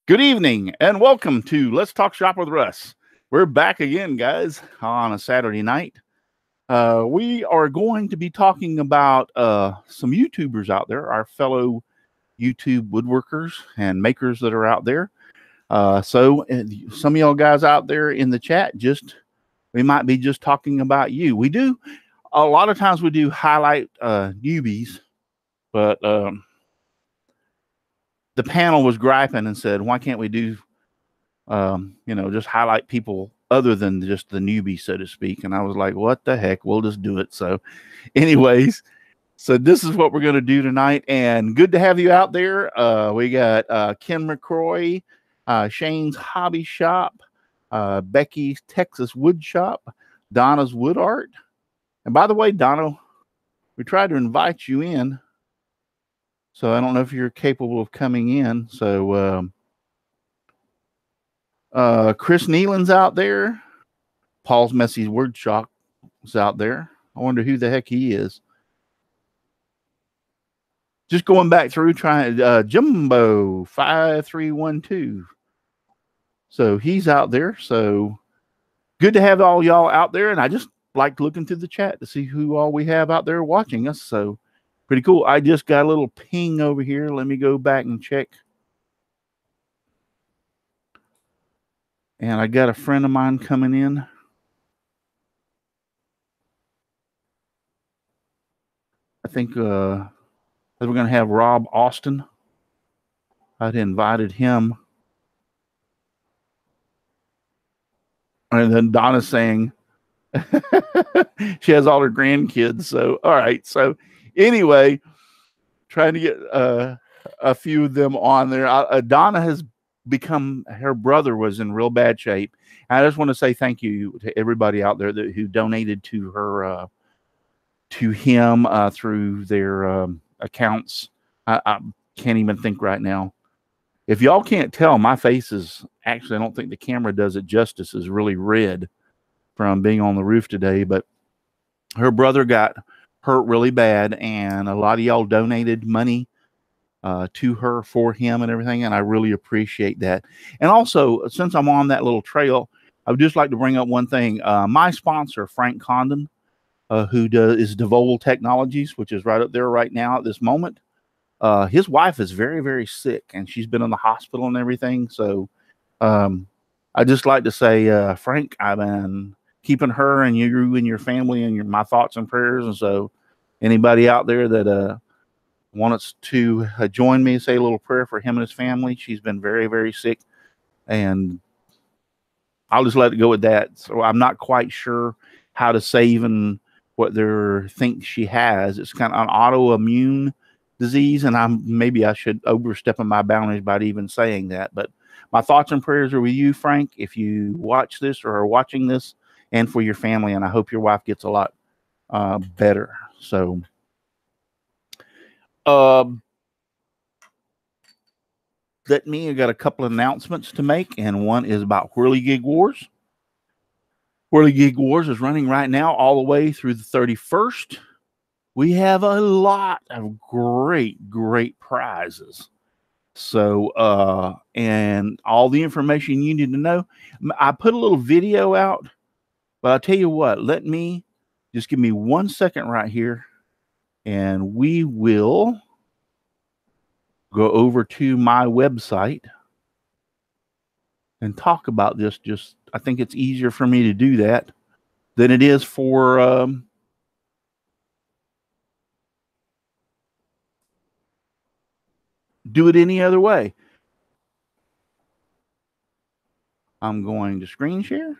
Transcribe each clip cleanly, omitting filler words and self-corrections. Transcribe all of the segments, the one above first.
Good evening and welcome to Let's Talk Shop with Russ. We're back again, guys, on a Saturday night. We are going to be talking about some YouTubers out there, our fellow YouTube woodworkers and makers that are out there. So some of y'all guys out there in the chat, we might be just talking about you. We do, a lot of times we do highlight newbies, but the panel was griping and said, why can't we do, just highlight people other than just the newbie, so to speak? And I was like, what the heck? We'll just do it. So anyways, so this is what we're going to do tonight. And good to have you out there. We got Ken McCroy, Shane's Hobby Shop, Becky's Texas Wood Shop, Donna's Wood Art. And by the way, Donna, we tried to invite you in. So I don't know if you're capable of coming in. So Chris Nealon's out there. Paul's Messy Word Shop is out there. I wonder who the heck he is. Just going back through trying Jumbo 5312. So he's out there. So good to have all y'all out there. And I just like looking through the chat to see who all we have out there watching us. So pretty cool. I just got a little ping over here. Let me go back and check. And I got a friend of mine coming in. I think we're going to have Rob Austin. I'd invited him. And then Donna's saying she has all her grandkids. So, all right. So anyway, trying to get a few of them on there. Donna has become, her brother was in real bad shape. I just want to say thank you to everybody out there who donated to her, to him through their accounts. I can't even think right now. If y'all can't tell, my face is actually, I don't think the camera does it justice, is really red from being on the roof today. But her brother got hurt really bad, and a lot of y'all donated money to her for him and everything, and I really appreciate that. And also, since I'm on that little trail, I would just like to bring up one thing. My sponsor, Frank Condon, who is DeVol Technologies, which is right up there right now at this moment. His wife is very, very sick, and she's been in the hospital and everything. So I just like to say, Frank, I've been keeping her and you and your family in my thoughts and prayers. And so anybody out there that wants to join me, say a little prayer for him and his family. She's been very, very sick, and I'll just let it go with that. So I'm not quite sure how to say even what they think she has. It's kind of an autoimmune disease, and maybe I should overstep in my boundaries by even saying that. But my thoughts and prayers are with you, Frank, if you watch this or are watching this, and for your family. And I hope your wife gets a lot better. So I got a couple of announcements to make, and one is about Whirligig Wars. Whirligig Wars is running right now all the way through the 31st. We have a lot of great prizes. So, and all the information you need to know. I put a little video out, but I'll tell you what, just give me 1 second right here, and we will go over to my website and talk about this. I think it's easier for me to do that than it is for do it any other way. I'm going to screen share.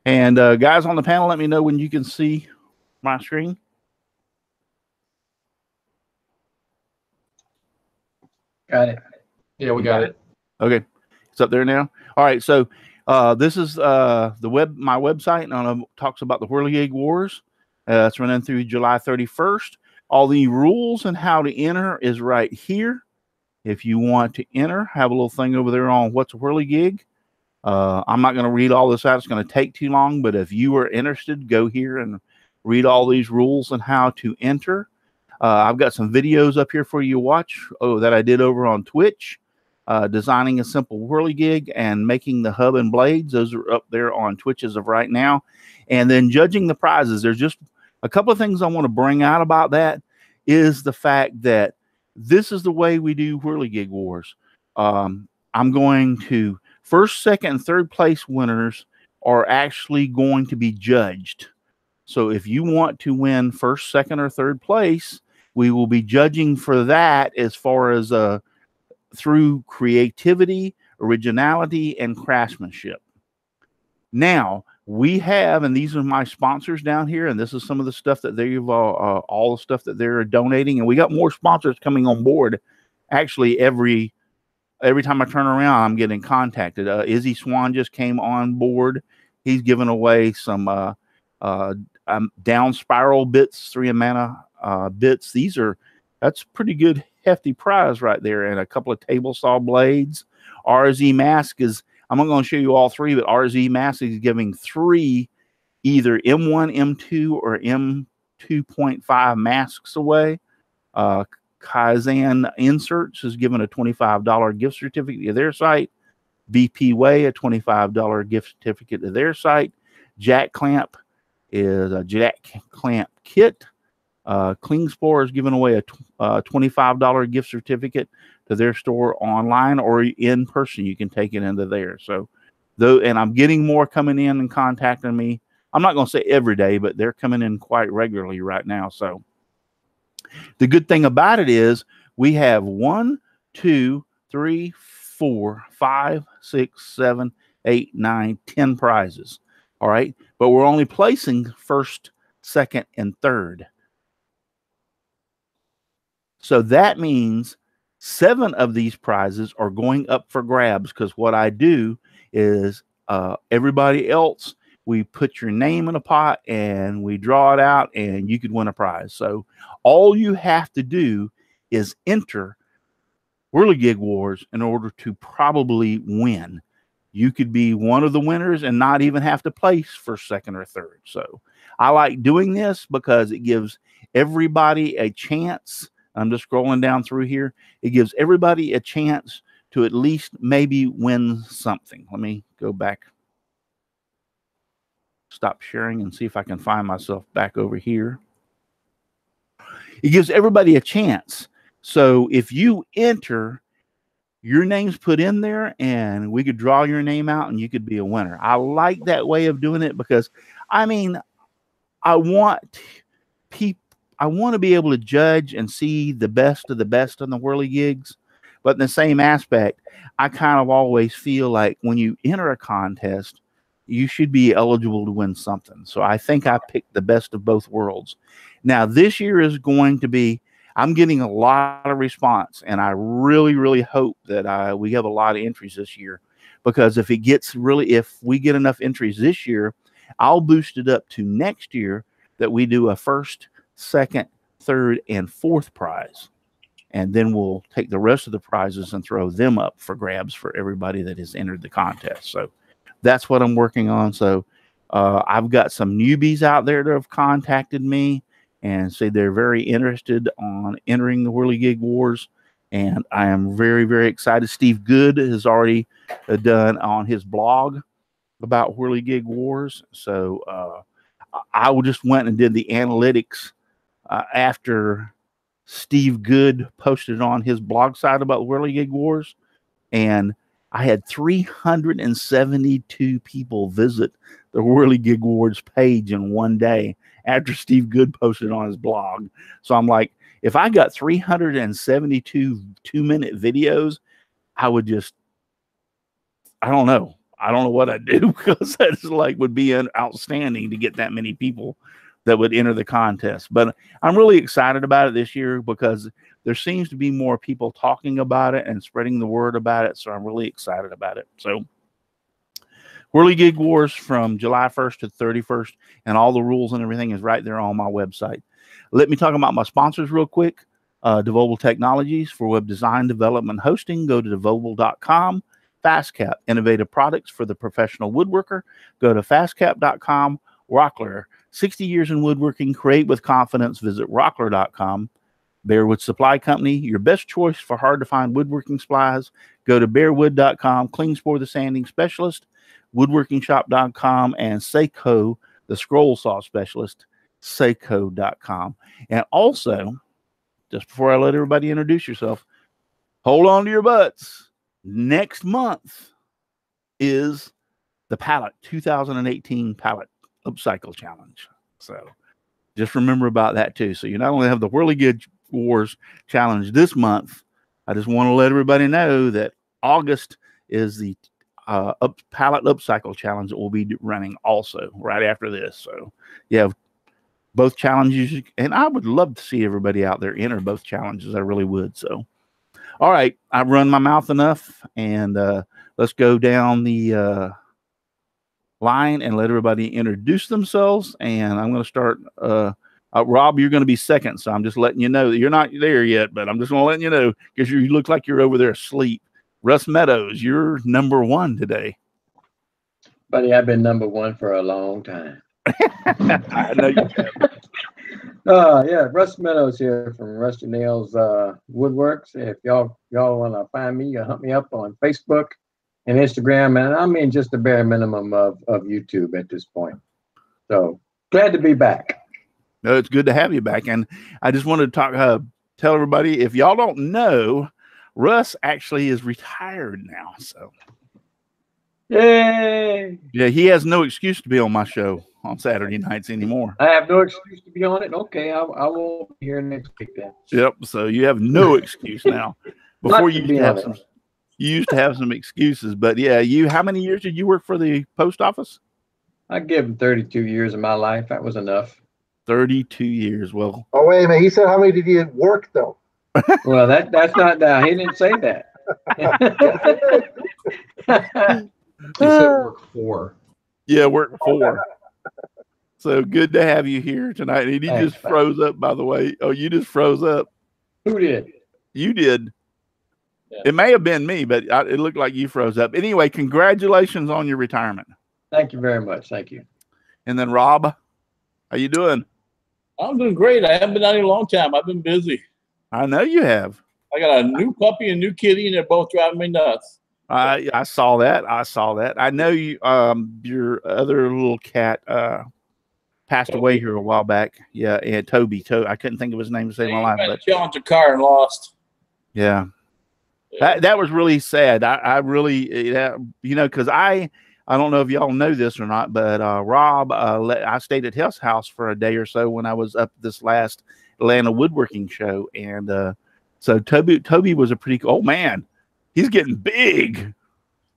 And guys on the panel, let me know when you can see my screen. Got it. Yeah, we got it. Okay, it's up there now. All right, so this is my website, and it talks about the Whirligig Wars. It's running through July 31st. All the rules and how to enter is right here. If you want to enter, have a little thing over there on what's a Whirligig. I'm not going to read all this out. It's going to take too long, but if you are interested, go here and read all these rules and how to enter. I've got some videos up here for you to watch that I did over on Twitch. Designing a simple whirligig and making the hub and blades. Those are up there on Twitch as of right now. And then judging the prizes. There's just a couple of things I want to bring out about that is the fact that this is the way we do Whirligig Wars. I'm going to first, second, and third place winners are actually going to be judged. So if you want to win first, second, or third place, we will be judging for that as far as through creativity, originality, and craftsmanship. Now, we have, and these are my sponsors down here, and this is some of the stuff that they've, all the stuff that they're donating, and we got more sponsors coming on board. Actually, every time I turn around, I'm getting contacted. Izzy Swan just came on board. He's giving away some down spiral bits, 3 Amana bits. That's pretty good, hefty prize right there, and a couple of table saw blades. RZ Mask is, I'm not going to show you all 3, but RZ Mask is giving 3 either M1, M2, or M2.5 masks away. Kaizen Inserts is giving a $25 gift certificate to their site. BP Way, a $25 gift certificate to their site. Jack Clamp is a Jack Clamp kit. Klingspor is giving away a $25 gift certificate to their store online or in person. You can take it into there. So, and I'm getting more coming in and contacting me. I'm not going to say every day, but they're coming in quite regularly right now. So the good thing about it is we have 1, 2, 3, 4, 5, 6, 7, 8, 9, 10 prizes. All right. But we're only placing first, second, and third. So that means 7 of these prizes are going up for grabs, because what I do is everybody else, we put your name in a pot and we draw it out and you could win a prize. So all you have to do is enter Whirligig Wars in order to probably win. You could be one of the winners and not even have to place first, second, or third. So I like doing this because it gives everybody a chance. I'm just scrolling down through here. It gives everybody a chance to at least maybe win something. Let me go back, stop sharing, and see if I can find myself back over here. It gives everybody a chance. So if you enter, your name's put in there and we could draw your name out and you could be a winner. I like that way of doing it because, I mean, I want to be able to judge and see the best of the best on the whirligigs. But in the same aspect, I kind of always feel like when you enter a contest, you should be eligible to win something. So I think I picked the best of both worlds. Now, this year is going to be, I'm getting a lot of response, and I really, really hope that we have a lot of entries this year, because if we get enough entries this year, I'll boost it up to next year that we do a first, second, third, and fourth prize. And then we'll take the rest of the prizes and throw them up for grabs for everybody that has entered the contest. So that's what I'm working on. So I've got some newbies out there that have contacted me and say they're very interested on entering the Whirligig Wars. And I am very, very excited. Steve Good has already done on his blog about Whirligig Wars. So I just went and did the analytics after Steve Good posted on his blog site about Whirligig Wars, and I had 372 people visit the Whirligig Wars page in one day after Steve Good posted on his blog. So I'm like, if I got 372 2-minute videos, I would just, I don't know what I'd do, because that's like would be outstanding to get that many people that would enter the contest. But I'm really excited about it this year because there seems to be more people talking about it and spreading the word about it. So I'm really excited about it. So Whirligig Wars from July 1st to 31st, and all the rules and everything is right there on my website. Let me talk about my sponsors real quick. Devobel Technologies for web design, development, hosting. Go to devobel.com. FastCap, innovative products for the professional woodworker. Go to fastcap.com. Rockler, 60 years in woodworking. Create with confidence. Visit rockler.com. Bearwood Supply Company, your best choice for hard-to-find woodworking supplies. Go to bearwood.com, Klingspor, the sanding specialist, woodworkingshop.com, and Seiko, the scroll saw specialist, Seiko.com. And also, just before I let everybody introduce yourself, hold on to your butts. Next month is the Pallet 2018 Pallet Upcycle Challenge. So just remember about that too. So you not only have the Whirligig Wars Challenge this month, I just want to let everybody know that August is the Pallet Upcycle Challenge that will be running also right after this. So you have both challenges, and I would love to see everybody out there enter both challenges. I really would. So, all right, I've run my mouth enough, and let's go down the line and let everybody introduce themselves. And I'm going to start. Rob, you're going to be second, so I'm just letting you know that you're not there yet, but I'm just going to let you know because you look like you're over there asleep. Russ Meadows, you're number one today. Buddy, I've been number one for a long time. I know you have. Yeah, Russ Meadows here from Rusty Nails Woodworks. If y'all want to find me, you hunt me up on Facebook and Instagram, and I mean just the bare minimum of YouTube at this point. So glad to be back. No, it's good to have you back. And I just wanted to tell everybody, if y'all don't know, Russ actually is retired now. So yay! Yeah, he has no excuse to be on my show on Saturday nights anymore. I have no excuse to be on it. Okay, I won't be here next week then. Yep. So you have no excuse now. Before you used to have some excuses, but yeah, how many years did you work for the post office? I give him 32 years of my life. That was enough. 32 years. Well, oh, wait a minute. He said how many did you work though? Well, that's not he didn't say that. He said work 4. Yeah, work 4. So good to have you here tonight. And he just froze up, by the way. Oh, you just froze up. Who did? You did. Yeah. It may have been me, but it looked like you froze up. Anyway, congratulations on your retirement. Thank you very much. Thank you. And then Rob, how you doing? I'm doing great. I haven't been out here a long time. I've been busy. I know you have. I got a new puppy and a new kitty, and they're both driving me nuts. I saw that. I know you. Your other little cat passed away here a while back. Yeah, and Toby. I couldn't think of his name to save my life. But challenged a car and lost. Yeah, that was really sad. I really, because I don't know if y'all know this or not, but Rob, I stayed at his house for a day or so when I was up this last Atlanta woodworking show, and so Toby was a pretty old man. He's getting big.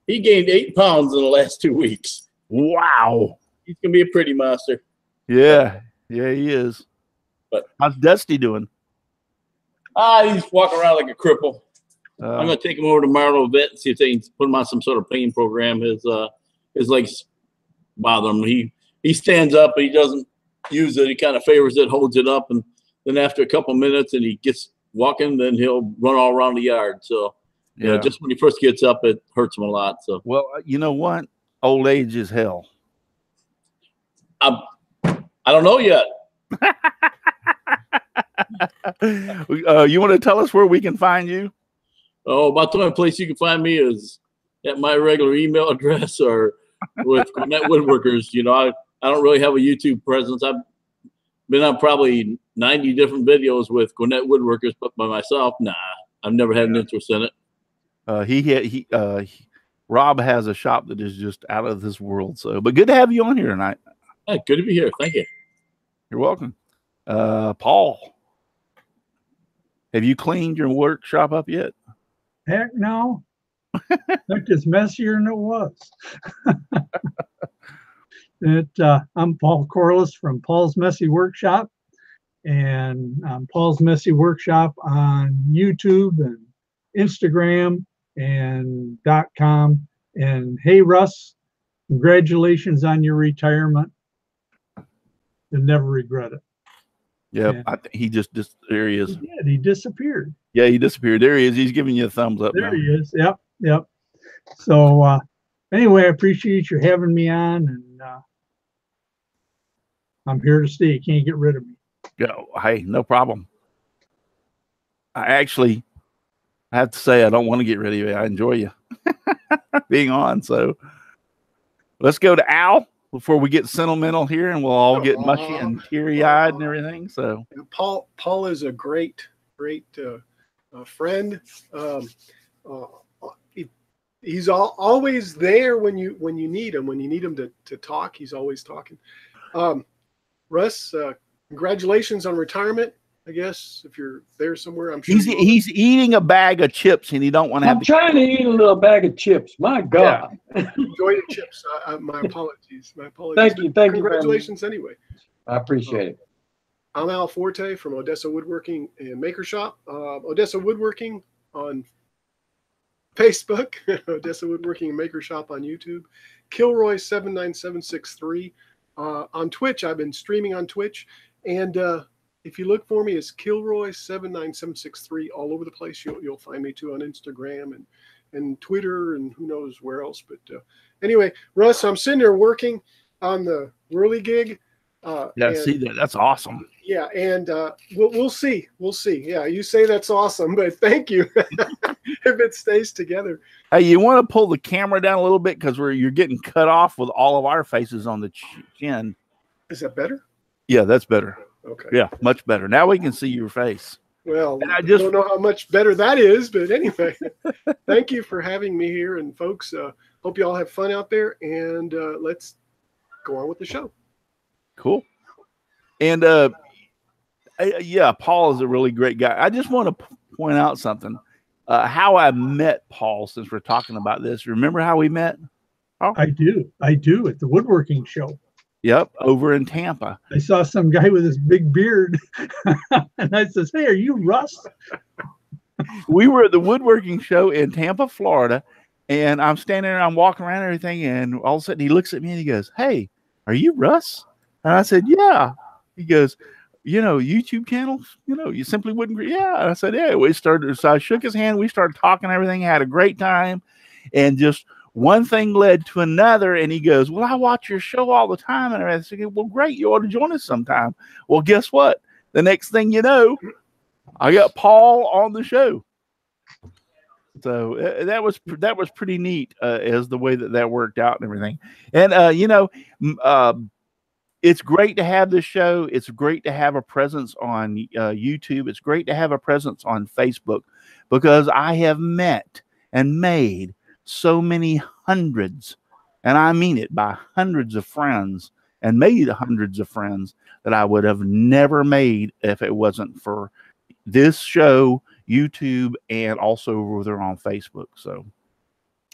He gained 8 pounds in the last 2 weeks. Wow. He's gonna be a pretty monster. Yeah, he is. But how's Dusty doing? He's walking around like a cripple. I'm gonna take him over to Marlow Vet and see if they can put him on some sort of pain program. His legs bother him. He stands up, but he doesn't use it. He kind of favors it, holds it up, and then after a couple minutes and he gets walking, then he'll run all around the yard. So yeah, just when he first gets up, it hurts him a lot. So well, you know what? Old age is hell. I don't know yet. You want to tell us where we can find you? Oh, about the only place you can find me is at my regular email address or with Gwinnett Woodworkers. I don't really have a YouTube presence. I've been on probably 90 different videos with Gwinnett Woodworkers, but by myself, nah, I've never had an interest in it. Rob has a shop that is just out of this world. So, but good to have you on here tonight. Hey, good to be here. Thank you. You're welcome. Paul, have you cleaned your workshop up yet? Heck no. It's messier than it was. I'm Paul Corliss from Paul's Messy Workshop, and Paul's Messy Workshop on YouTube and Instagram and .com. And hey, Russ, congratulations on your retirement. You'll never regret it. Yeah, he just there he is. He disappeared. Yeah, he disappeared. There he is. He's giving you a thumbs up. There he is. Yep. So anyway, I appreciate you having me on, and I'm here to stay. You can't get rid of me. Yeah, hey, no problem. I have to say, I don't want to get rid of you. I enjoy you being on. So let's go to Al before we get sentimental here, and we'll all get mushy and teary-eyed and everything. So Paul is a great friend. He's always there when you need him. When you need him to talk, he's always talking. Russ, congratulations on retirement. I guess if you're there somewhere, I'm sure he's eating a bag of chips, and he don't want to have. I'm trying to eat a little bag of chips. My God. Yeah. Enjoy the chips. My apologies. Thank you. Congratulations anyway. I appreciate it. I'm Al Forte from Odessa Woodworking and Maker Shop. Odessa Woodworking on Facebook, Odessa Woodworking and Maker Shop on YouTube, Kilroy 79763 on Twitch. I've been streaming on Twitch, and if you look for me, it's Kilroy 79763 all over the place. You'll find me too on Instagram and Twitter and who knows where else. But anyway, Russ, I'm sitting there working on the Whirligig. Yeah, see that? That's awesome. Yeah, and we'll see. We'll see. Yeah, you say that's awesome, but thank you. If it stays together. Hey, you want to pull the camera down a little bit because you're getting cut off with all of our faces on the chin. Is that better? Yeah, that's better. Okay. Yeah, much better. Now we can see your face. Well, I just don't know how much better that is, but anyway, thank you for having me here. And folks, hope you all have fun out there, and let's go on with the show. Cool. And yeah, Paul is a really great guy. I just want to point out something. How I met Paul, since we're talking about this. Remember how we met? Oh. I do at the woodworking show. Yep, over in Tampa. I saw some guy with this big beard, and I says, "Hey, are you Russ?" We were at the woodworking show in Tampa, Florida, and I'm standing there, I'm walking around and everything, and all of a sudden he looks at me and he goes, "Hey, are you Russ?" And I said, "Yeah." He goes, YouTube channels, you simply wouldn't. Yeah. And I said, "Yeah." We started. So I shook his hand. We started talking everything, had a great time, and just one thing led to another. And he goes, "Well, I watch your show all the time." And I said, "Well, great. You ought to join us sometime." Well, guess what? The next thing you know, I got Paul on the show. So that was pretty neat as the way that worked out and everything. And, it's great to have this show. It's great to have a presence on YouTube. It's great to have a presence on Facebook, because I have met and made so many hundreds, and I mean it, by hundreds of friends, and made hundreds of friends that I would have never made if it wasn't for this show, YouTube, and also over there on Facebook. So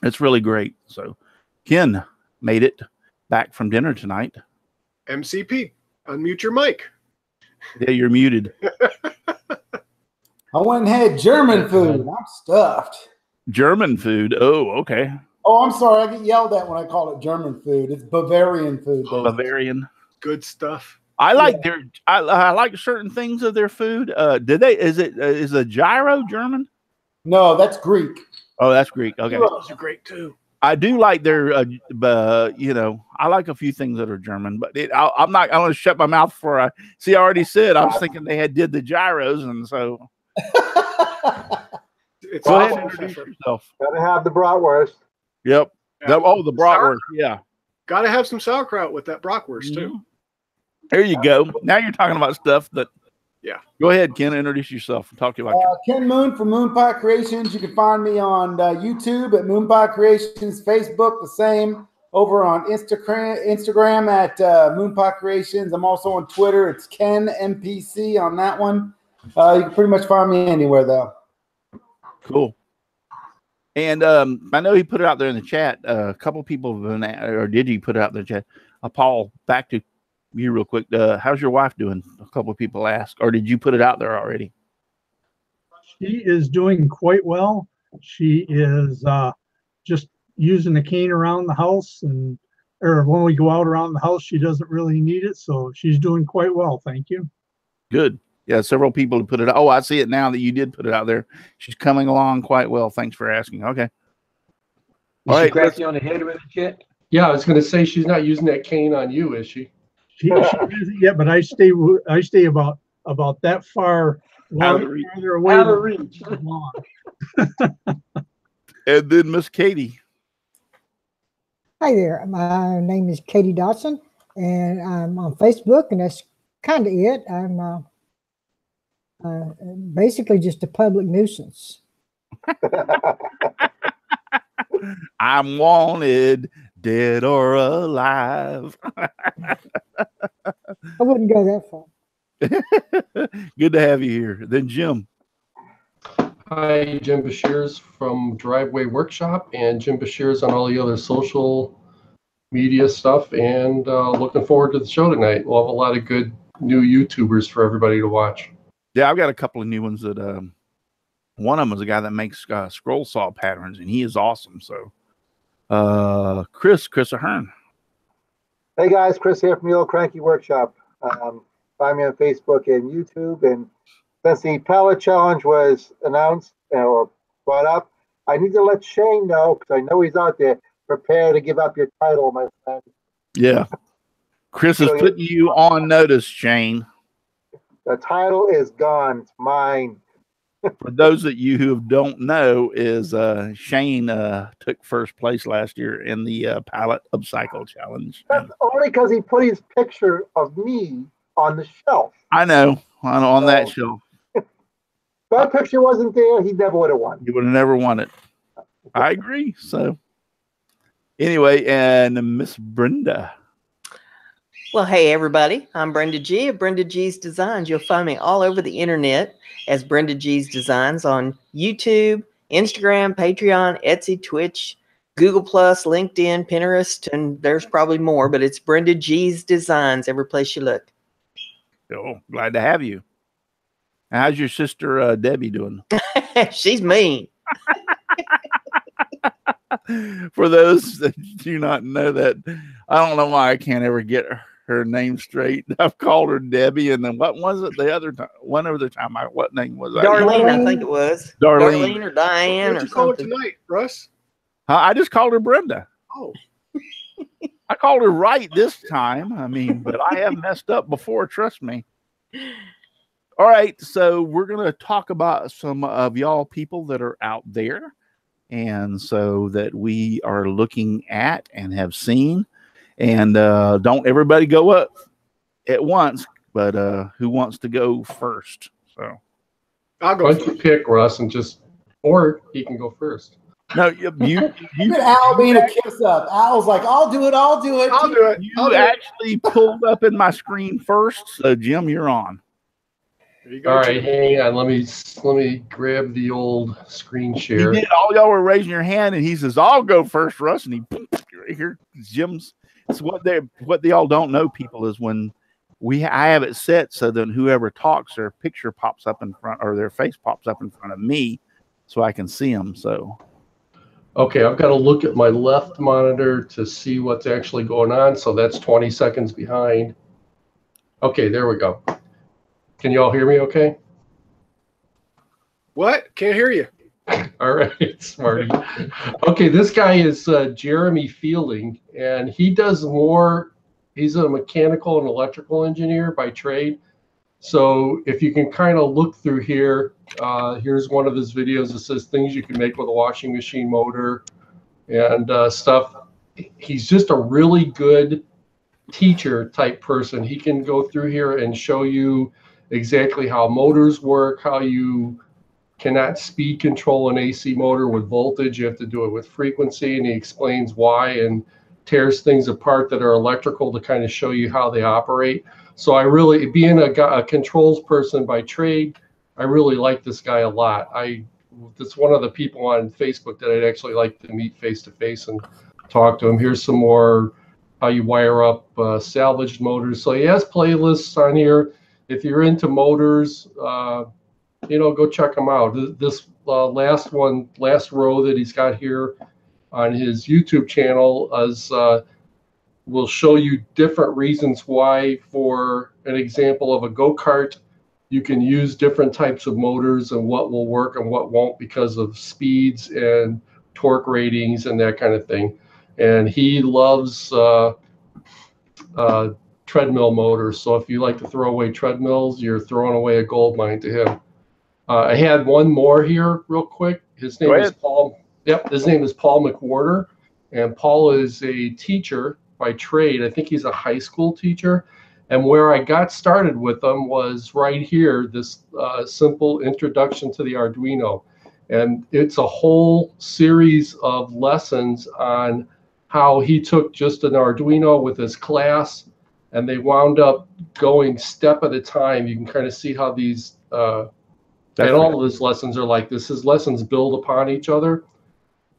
it's really great. So Ken made it back from dinner tonight. MCP, unmute your mic. Yeah, you're muted. I went and had German food. I'm stuffed. German food. Oh, okay. Oh, I'm sorry. I get yelled at when I call it German food. It's Bavarian food. Bavarian. Good stuff. I like their. I like certain things of their food. Is a gyro German? No, that's Greek. Oh, that's Greek. Okay, those are great too. I do like their. I like a few things that are German, but I'm not. I want to shut my mouth before I see. I already said I was thinking they did the gyros, and so. Go ahead and introduce yourself. Gotta have the bratwurst. Yep. Yeah. The bratwurst. Yeah. Got to have some sauerkraut with that bratwurst too. There you go. Now you're talking about stuff that. Yeah. Go ahead, Ken. Introduce yourself and talk to you about Ken Moon from Moon Pie Creations. You can find me on YouTube at Moon Pie Creations, Facebook the same, over on Instagram at Moon Pie Creations. I'm also on Twitter. It's Ken MPC on that one. You can pretty much find me anywhere though. Cool. And I know he put it out there in the chat. A couple people have been, or did you put it out there in the chat? Paul, back to you real quick. How's your wife doing? A couple of people asked, or did you put it out there already? She is doing quite well. She is just using the cane around the house, or when we go out around the house, she doesn't really need it. So she's doing quite well. Thank you. Good. Yeah, several people put it. Oh, I see it now that you did put it out there. She's coming along quite well. Thanks for asking. Okay. All right. Crack you on the head with it yet? Yeah, I was going to say she's not using that cane on you, is she? She isn't yet, but I stay about that far Well, Out of reach. farther away Out of than reach. long. And then Miss Katie. Hi there. My name is Katie Dotson, and I'm on Facebook, and that's kind of it. I'm basically just a public nuisance. I'm wanted, dead or alive. I wouldn't go that far. Good to have you here. Then Jim. Hi, Jim Bashirs from Driveway Workshop, and Jim Bashirs on all the other social media stuff, and looking forward to the show tonight. We'll have a lot of good new YouTubers for everybody to watch. Yeah, I've got a couple of new ones that one of them is a guy that makes scroll saw patterns, and he is awesome. So Chris Ahern. Hey guys, Chris here from the Old Cranky Workshop. Find me on Facebook and YouTube. And since the pallet challenge was announced or brought up, I need to let Shane know, because I know he's out there. Prepare to give up your title, my friend. Yeah. Chris is putting you on notice, Shane. The title is gone. It's mine. For those of you who don't know, is Shane took first place last year in the pallet upcycle challenge. That's only because he put his picture of me on the shelf. I know on that shelf. If that picture wasn't there, he never would have won. You would have never won it. I agree. So anyway, and Miss Brenda. Well, hey, everybody. I'm Brenda G of Brenda G's Designs. You'll find me all over the internet as Brenda G's Designs on YouTube, Instagram, Patreon, Etsy, Twitch, Google+, LinkedIn, Pinterest, and there's probably more, but it's Brenda G's Designs every place you look. Oh, glad to have you. How's your sister Debbie doing? She's mean. For those that do not know that, I don't know why I can't ever get her name straight. I've called her Debbie, and then what was it the other time? One other time, what name was that? Darlene, I think it was. Darlene or Diane What'd or you call it something. tonight, Russ? I just called her Brenda. Oh, I called her right this time. I mean, but I have messed up before, trust me. All right, so we're going to talk about some of y'all people that are out there, and so that we are looking at and have seen. And don't everybody go up at once, but who wants to go first? So I'll go. Why don't you pick, Russ, and or he can go first. No, you Look at Al being a kiss up. Al's like, I'll do it. I'll do it. You actually pulled up in my screen first, so Jim, you're on. There you go. All right, hang on. Let me grab the old screen share. He did. All y'all were raising your hand, and he says, "I'll go first, Russ." And here Jim's. It's what they all don't know, people, is when I have it set so then whoever talks, their picture pops up in front, or their face pops up in front of me, so I can see them. So. Okay, I've got to look at my left monitor to see what's actually going on. So that's 20 seconds behind. Okay, there we go. Can you all hear me okay? What? Can't hear you. All right, Smarty. Okay, this guy is Jeremy Fielding, and he does more. He's a mechanical and electrical engineer by trade. So if you can kind of look through here, here's one of his videos that says things you can make with a washing machine motor and stuff. He's just a really good teacher type person. He can go through here and show you exactly how motors work, how you cannot speed control an AC motor with voltage. You have to do it with frequency, and he explains why and tears things apart that are electrical to kind of show you how they operate. So I really, being a controls person by trade, I really like this guy a lot. That's one of the people on Facebook that I'd actually like to meet face to face and talk to him. Here's some more how you wire up salvaged motors. So he has playlists on here. If you're into motors, go check them out. This last row that he's got here on his YouTube channel is will show you different reasons why, for an example of a go-kart, you can use different types of motors and what will work and what won't because of speeds and torque ratings and that kind of thing. And he loves treadmill motors. So if you like to throw away treadmills, you're throwing away a gold mine to him. I had one more here real quick. His name is Paul. Yep, his name is Paul McWhorter, and Paul is a teacher by trade. I think he's a high school teacher. And where I got started with him was right here, this simple introduction to the Arduino. And it's a whole series of lessons on how he took just an Arduino with his class, and they wound up going step at a time. You can kind of see how these, and all of his lessons are like this. His lessons build upon each other.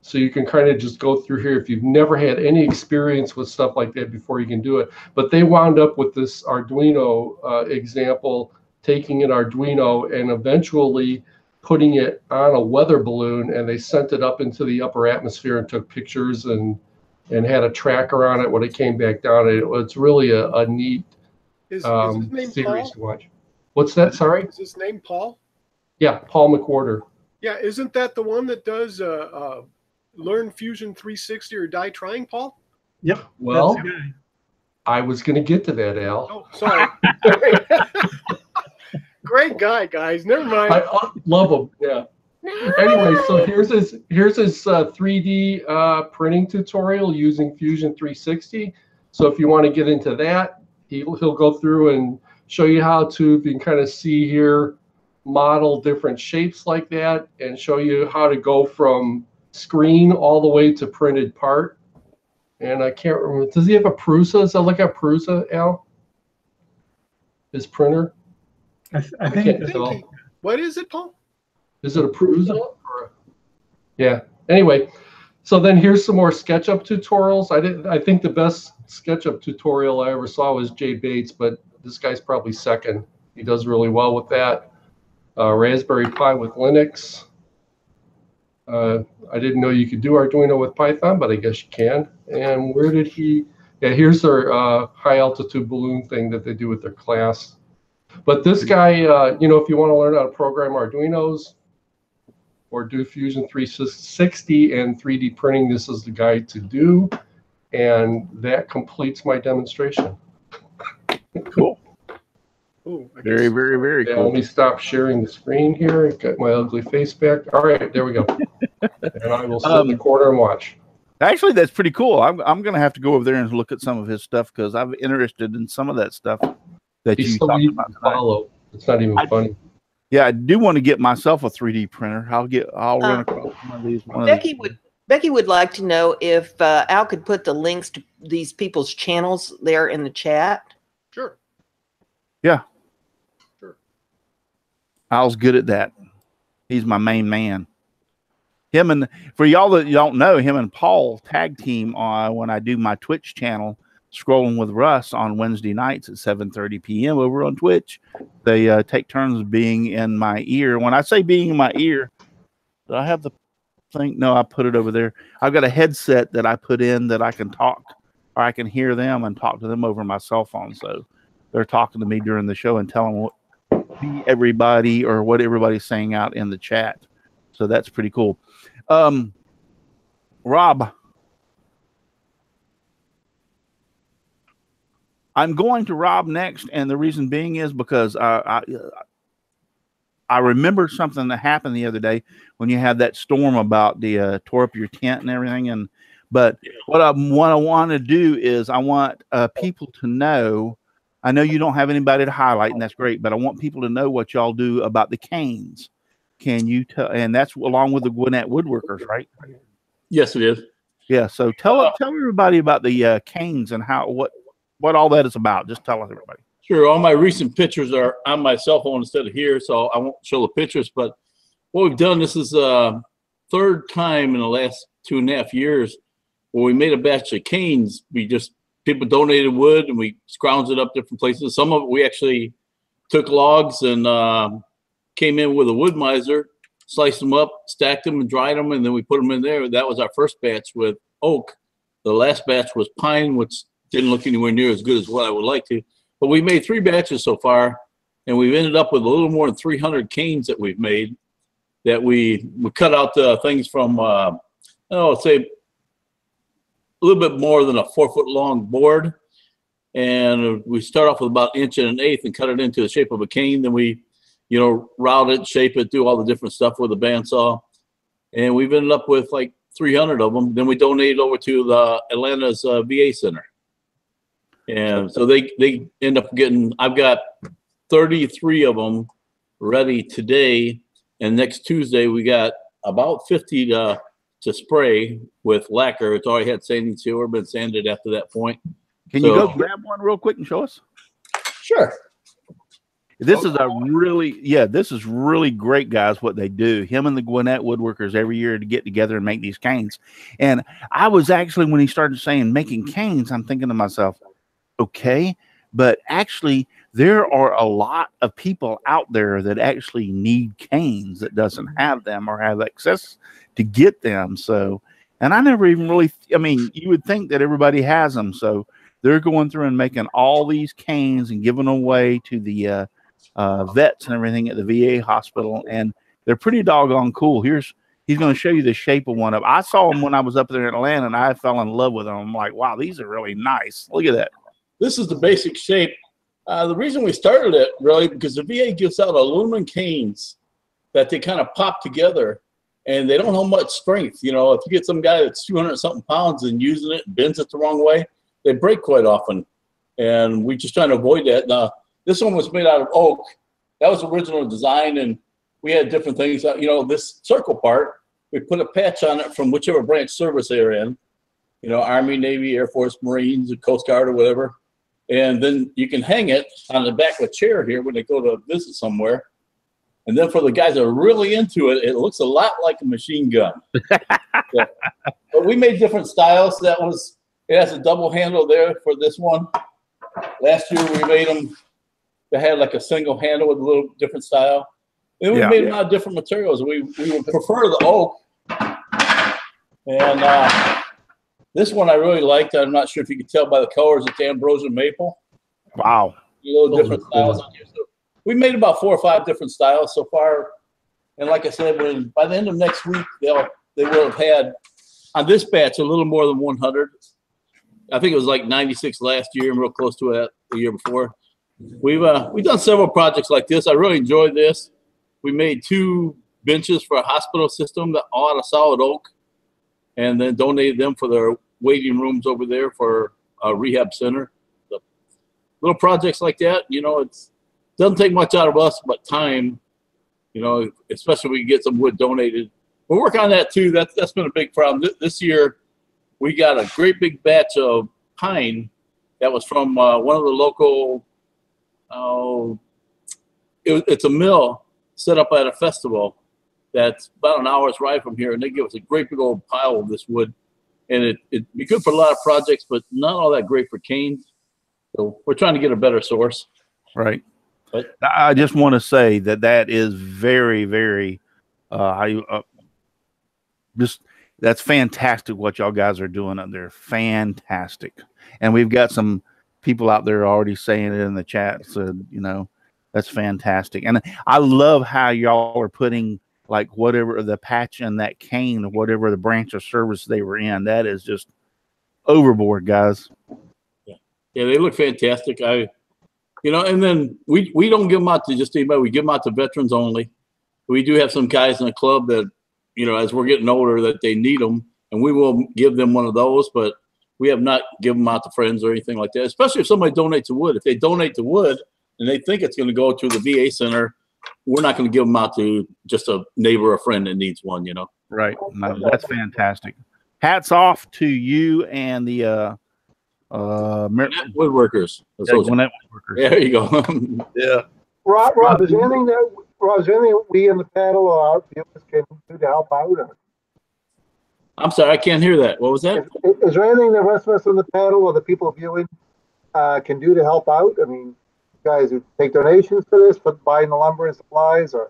So you can kind of just go through here. If you've never had any experience with stuff like that before, you can do it. But they wound up with this Arduino example, taking an Arduino and eventually putting it on a weather balloon, and they sent it up into the upper atmosphere and took pictures and had a tracker on it when it came back down. It's really a neat is his name series Paul? to watch. What's that? Sorry? Is his name Paul? Yeah, Paul McWhorter. Yeah, isn't that the one that does Learn Fusion 360 or Die Trying, Paul? Yep. Well, I was going to get to that, Al. Oh, sorry. Great guy, guys. Never mind. I love him. Yeah. Anyway, so here's his 3D printing tutorial using Fusion 360. So if you want to get into that, he'll go through and show you how to, you can kind of see here, model different shapes like that, and show you how to go from screen all the way to printed part. And I can't remember, does he have a Prusa? Does that look at Prusa, Al? His printer? I think what is it, Paul? Is it a Prusa? Yeah. Anyway, so then here's some more SketchUp tutorials. I think the best SketchUp tutorial I ever saw was Jay Bates, but this guy's probably second. He does really well with that. Raspberry Pi with Linux. I didn't know you could do Arduino with Python, but I guess you can. And where did he? Yeah, here's their high altitude balloon thing that they do with their class. But this guy, you know, if you want to learn how to program Arduinos or do Fusion 360 and 3D printing, this is the guy to do. And that completes my demonstration. Cool. Ooh, Very, very, very cool. Let me stop sharing the screen here. Got my ugly face back. All right, there we go. And I will sit in the corner and watch. Actually, that's pretty cool. I'm going to have to go over there and look at some of his stuff because I'm interested in some of that stuff that He's you so talked easy about to follow. It's not even funny. Yeah, I do want to get myself a 3D printer. I'll run across one of these. Becky would like to know if Al could put the links to these people's channels there in the chat. Sure. Yeah. Sure. Al's good at that. He's my main man. Him and, for y'all that you don't know, him and Paul tag team when I do my Twitch channel, Scrolling with Russ, on Wednesday nights at 7:30 p.m. over on Twitch. They take turns being in my ear. When I say being in my ear, do I have the thing? No, I put it over there. I've got a headset that I put in that I can talk, or I can hear them and talk to them over my cell phone. So they're talking to me during the show and telling what everybody or what everybody's saying out in the chat. So that's pretty cool. Rob, I'm going to Rob next, and the reason being is because I remember something that happened the other day when you had that storm about the tore up your tent and everything. But what I want to do is I want people to know. I know you don't have anybody to highlight, and that's great, but I want people to know what y'all do about the canes. Can you tell? And that's along with the Gwinnett Woodworkers, right? Yes, it is. Yeah. So tell everybody about the canes and what all that is about. Just tell everybody. Sure. All my recent pictures are on my cell phone instead of here, so I won't show the pictures. But what we've done, this is third time in the last 2.5 years where we made a batch of canes. People donated wood and we scrounged it up different places. Some of it we actually took logs and came in with a wood miser, sliced them up, stacked them and dried them, and then we put them in there. That was our first batch with oak. The last batch was pine, which didn't look anywhere near as good as what I would like to. But we made 3 batches so far, and we've ended up with a little more than 300 canes that we've made. That we cut out the things from, let's say a little bit more than a 4-foot long board. And we start off with about 1 1/8 inch and cut it into the shape of a cane. Then we you know, route it, shape it, do all the different stuff with the bandsaw. And we've ended up with like 300 of them. Then we donated over to the Atlanta's VA Center. And so they end up getting, I've got 33 of them ready today. And next Tuesday, we got about 50 to spray with lacquer. It's already had sanding sealer, been sanded after that point. Can you go grab one real quick and show us? Sure. This is a really, this is really great, guys, what they do. Him and the Gwinnett Woodworkers every year to get together and make these canes. And I was actually, when he started saying making canes, I'm thinking to myself, okay, but actually there are a lot of people out there that actually need canes that doesn't have them or have access to get them. So, and I never even really, I mean, you would think that everybody has them. So they're going through and making all these canes and giving away to the vets and everything at the VA hospital, and they're pretty doggone cool. He's going to show you the shape of one of them. I saw them when I was up there in Atlanta, and I fell in love with them. I'm like, wow, these are really nice. Look at that. This is the basic shape. The reason we started it, really, because the VA gives out aluminum canes that they kind of pop together, and they don't have much strength. You know, if you get some guy that's 200-something pounds and using it, bends it the wrong way, they break quite often, and we're just trying to avoid that. Now, this one was made out of oak. That was the original design, and we had different things. You know, this circle part, we put a patch on it from whichever branch service they're in, you know, Army, Navy, Air Force, Marines, Coast Guard, or whatever. And then you can hang it on the back of a chair here when they go to visit somewhere. And then for the guys that are really into it, it looks a lot like a machine gun. But we made different styles. It has a double handle there for this one. Last year we made them. They had like a single handle with a little different style. And we made them out of different materials. We would prefer the oak. And this one I really liked. I'm not sure if you can tell by the colors. It's ambrosia maple. Wow. A little different styles on here. So we made about 4 or 5 different styles so far. And like I said, by the end of next week, they will have had, on this batch, a little more than 100. I think it was like 96 last year and real close to that the year before. We've done several projects like this. I really enjoyed this. We made 2 benches for a hospital system that all out of solid oak, and then donated them for their waiting rooms over there for a rehab center. So little projects like that, you know, it doesn't take much out of us but time, you know, especially if we can get some wood donated. We'll work on that too. That's been a big problem. This year we got a great big batch of pine that was from one of the local, it's a mill set up at a festival that's about an hour's ride from here, and they give us a great big old pile of this wood, and it'd be good for a lot of projects, but not all that great for canes. So we're trying to get a better source. Right. But I just want to say that is very, very, that's fantastic what y'all guys are doing up there. Fantastic. And we've got some people out there already saying it in the chat. So, you know, that's fantastic. And I love how y'all are putting like whatever the patch in that cane or whatever the branch of service they were in. That is just overboard, guys. Yeah, they look fantastic. You know, and then we don't give them out to just anybody. We give them out to veterans only. We do have some guys in the club that, you know, as we're getting older, that they need them, and we will give them one of those. But we have not given them out to friends or anything like that. Especially if somebody donates the wood. If they donate the wood and they think it's going to go to the VA center, we're not going to give them out to just a neighbor or friend that needs one. You know. Right. No, that's fantastic. Hats off to you and the Woodworkers. Woodworkers. There you go. Yeah. Rob, is there anything that we in the panel or our viewers can do to help out? I'm sorry, I can't hear that. What was that? Is there anything the rest of us on the panel or the people viewing can do to help out? I mean, guys who take donations for this, for buying the lumber and supplies, or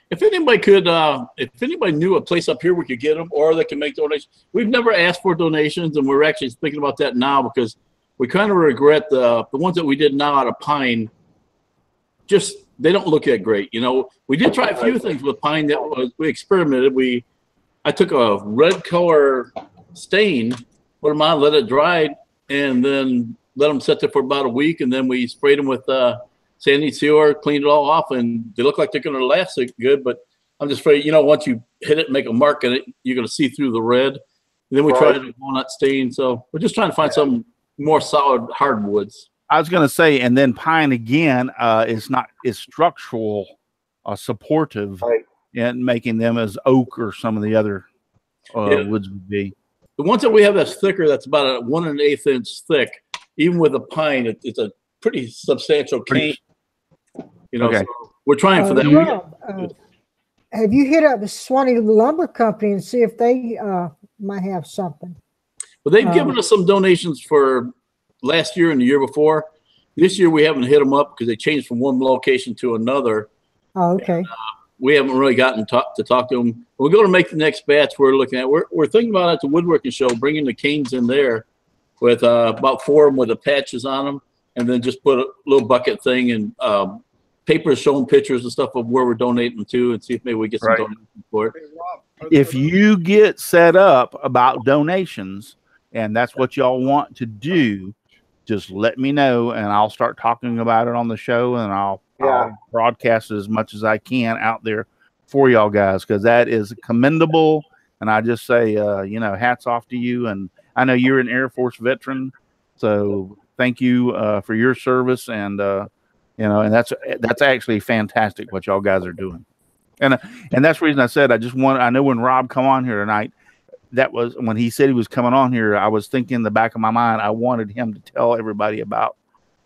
if anybody could, if anybody knew a place up here we could get them, or they can make donations. We've never asked for donations, and we're actually thinking about that now because we kind of regret the ones that we did now out of pine. Just they don't look that great, you know. We did try a few things with pine that we experimented. I took a red color stain, put them on, let it dry, and then let them sit there for about a week, and then we sprayed them with Sandy Sewer, cleaned it all off, and they look like they're going to last good. But I'm just afraid, you know, once you hit it, make a mark in it, you're going to see through the red. And then we tried the walnut stain. So we're just trying to find some more solid hardwoods. I was going to say, and then pine again is structural, supportive, and making them as oak or some of the other woods would be. The ones that we have that's thicker, that's about a 1 1/8 inch thick. Even with a pine, it's a pretty substantial cane. You know, so we're trying for that. Have you hit up the Swanee Lumber Company and see if they might have something? Well, they've given us some donations for last year and the year before. This year we haven't hit them up because they changed from one location to another. Oh, okay. And, we haven't really gotten to talk to them. We're going to make the next batch we're looking at. We're thinking about at the woodworking show, bringing the canes in there with about 4 of them with the patches on them, and then just put a little bucket thing and papers showing pictures and stuff of where we're donating them to, and see if maybe we get some donations for it. If you get set up about donations and that's what y'all want to do, just let me know and I'll start talking about it on the show, and I'll broadcast as much as I can out there for y'all guys, because that is commendable. And I just say, you know, hats off to you. And I know you're an Air Force veteran, so thank you for your service. And you know, and that's actually fantastic what y'all guys are doing. And that's the reason I said I know when Rob come on here tonight, that was when he said he was coming on here, I was thinking in the back of my mind, I wanted him to tell everybody about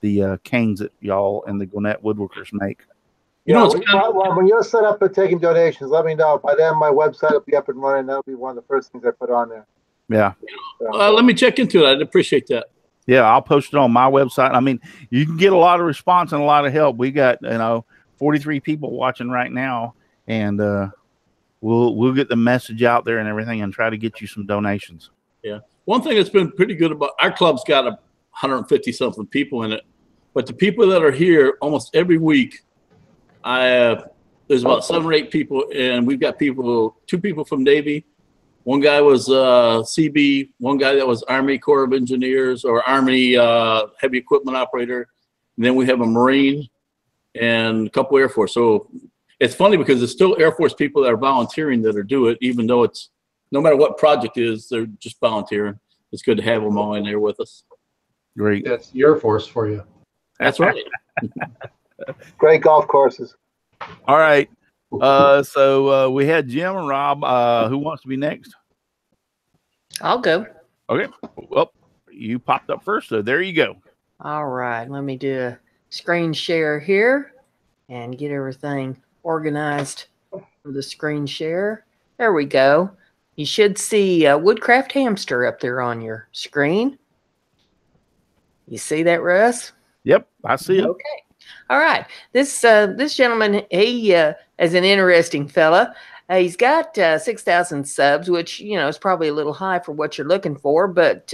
the canes that y'all and the Gwinnett Woodworkers make. You know, when you're set up for taking donations, let me know. By then, my website will be up and running. That'll be one of the first things I put on there. Yeah. Let me check into it. I'd appreciate that. Yeah, I'll post it on my website. I mean, you can get a lot of response and a lot of help. We got 43 people watching right now, and we'll get the message out there and everything, and try to get you some donations. Yeah. One thing that's been pretty good about our club's got 150 something people in it, but the people that are here almost every week, there's about 7 or 8 people, and we've got 2 people from Navy. One guy was CB, one guy that was Army Corps of Engineers or Army heavy equipment operator, and then we have a Marine and a couple Air Force. So it's funny because there's still Air Force people that are volunteering that are do it, even though it's no matter what project is, they're just volunteering. It's good to have them all in there with us. Great. That's the Air Force for you. That's right. Great golf courses. All right. So we had Jim and Rob. Who wants to be next? I'll go. Okay. Well, you popped up first, so there you go. All right. Let me do a screen share here and get everything organized for the screen share. There we go. You should see Woodcraft Hamster up there on your screen. You see that, Russ? Yep, I see it. Okay. All right. This gentleman, he is an interesting fella. He's got 6,000 subs, which, you know, is probably a little high for what you're looking for, but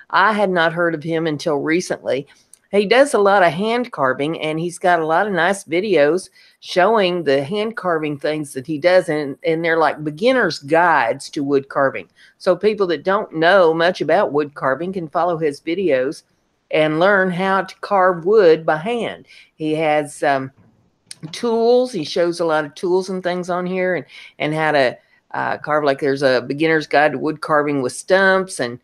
I had not heard of him until recently. He does a lot of hand carving, and he's got a lot of nice videos showing the hand carving things that he does, and they're like beginner's guides to wood carving. So people that don't know much about wood carving can follow his videos and learn how to carve wood by hand. He has tools. He shows a lot of tools and things on here, and how to carve. Like there's a beginner's guide to wood carving with stumps and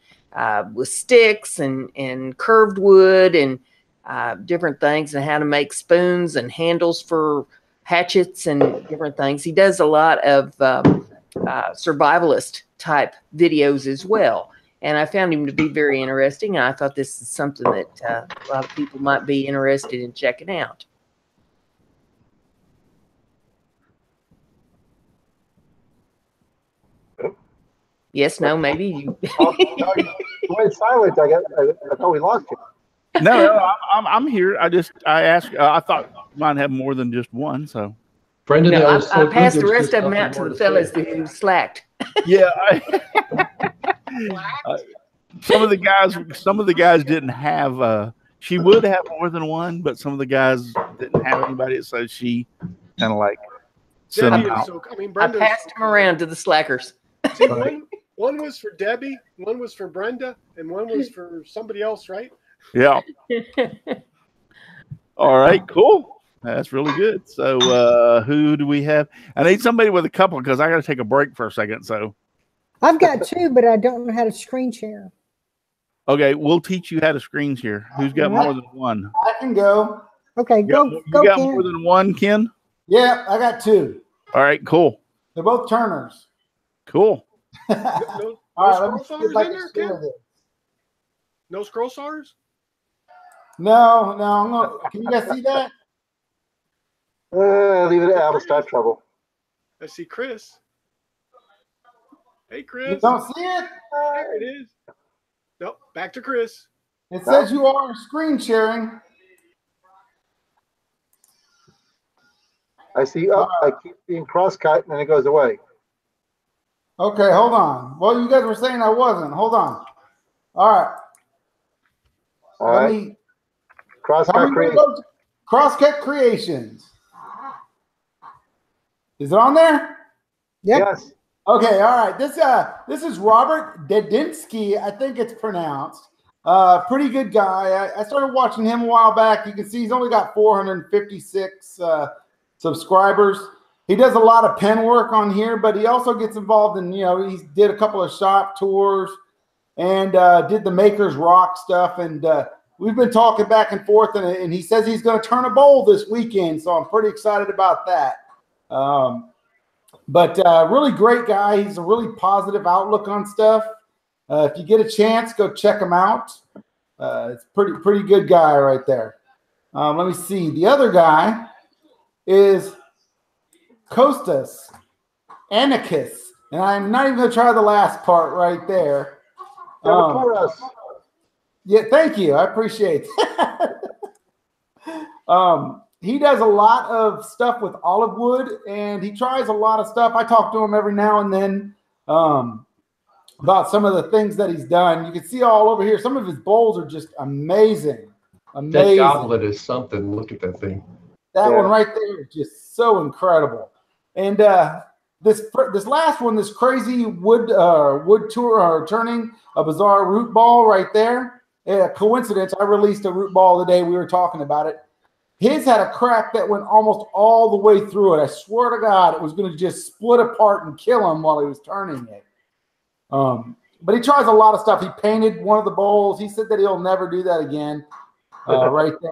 with sticks and curved wood and different things, and how to make spoons and handles for hatchets and different things. He does a lot of survivalist type videos as well. And I found him to be very interesting. And I thought this is something that a lot of people might be interested in checking out. Yes, no, maybe you. No, you went silent. I thought we lost you. No, I'm here. I asked. I thought you might have more than just one. So, Brenda, no, I passed the rest of them out to the fellas who slacked. Yeah. Some of the guys didn't have. She would have more than one, but some of the guys didn't have anybody, so she kind of like sent them out. So, I mean, I passed them around to the slackers. See, one was for Debbie, one was for Brenda, and one was for somebody else, right? Yeah. All right, cool. That's really good. So who do we have? I need somebody with a couple because I got to take a break for a second. So I've got two, but I don't know how to screen share. okay, we'll teach you how to screen share. Who's got more than one? I can go. Okay, You got Ken. more than one, Ken? Yeah, I got two. All right, cool. They're both turners. Cool. No All right, scroll let me see stars if I in can there, share Ken? this. No scroll stars? No, I'm not. Can you guys see that? Leave it at I'll start trouble. I see Chris. Hey, You Chris. don't see it? There it is. Nope, back to Chris. It says you are screen sharing. I see. Oh, I keep being cross-cut, and then it goes away. Okay, hold on. Well, you guys were saying I wasn't. Hold on. All right. All Let right. me Cross-cut create. Crosscut Creations. Is it on there? Yep. Yes. Okay, all right. This is Robert Dedinsky, I think it's pronounced. Pretty good guy. I started watching him a while back. You can see he's only got 456 subscribers. He does a lot of pen work on here, but he also gets involved in, he did a couple of shop tours and did the Makers Rock stuff. And we've been talking back and forth, and he says he's going to turn a bowl this weekend. So I'm pretty excited about that. But really great guy. He's a really positive outlook on stuff. If you get a chance, go check him out. It's pretty good guy right there. Let me see. The other guy is Kostas Anakis, and I'm not even going to try the last part right there. Yeah, thank you. I appreciate it. He does a lot of stuff with olive wood, and he tries a lot of stuff. I talk to him every now and then about some of the things that he's done. You can see all over here. Some of his bowls are just amazing. That goblet is something. Look at that thing. That one right there is just so incredible. And this last one, this crazy wood tour turning a bizarre root ball right there. Coincidence, I released a root ball the day we were talking about it. His had a crack that went almost all the way through it. I swear to God, it was going to just split apart and kill him while he was turning it. But he tries a lot of stuff. He painted one of the bowls. He said that he'll never do that again. Right there.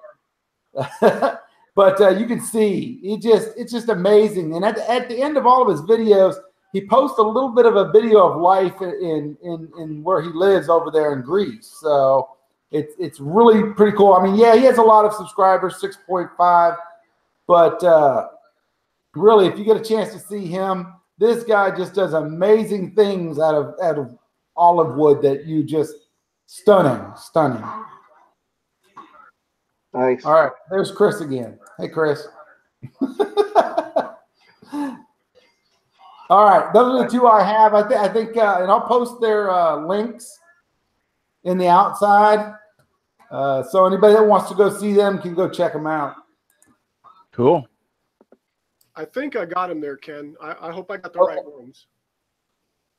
But you can see it's just amazing. And at the end of all of his videos, he posts a little bit of a video of life in where he lives over there in Greece. So it's really pretty cool. I mean, yeah, he has a lot of subscribers, 6.5. But really, if you get a chance to see him, this guy just does amazing things out of olive wood that you just stunning. Nice. All right, there's Chris again. Hey, Chris. All right, those are the two I have. I think, and I'll post their links in the outside. So anybody that wants to go see them can go check them out. Cool. I think I got him there, Ken. I hope I got the right ones.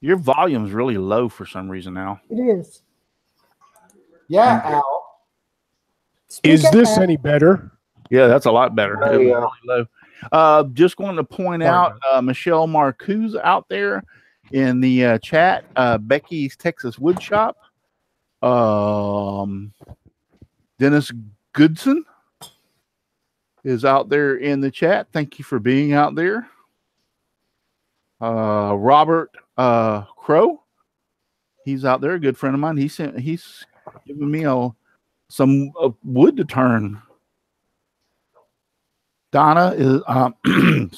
Your volume's really low for some reason now. It is. Yeah, Al. Is this any better? Yeah, that's a lot better. There you go. Really low. Just wanted to point out Michelle Marcuse out there in the chat. Becky's Texas Wood Shop. Dennis Goodson is out there in the chat. Thank you for being out there. Robert Crow, he's out there, a good friend of mine. He's giving me some wood to turn. Donna is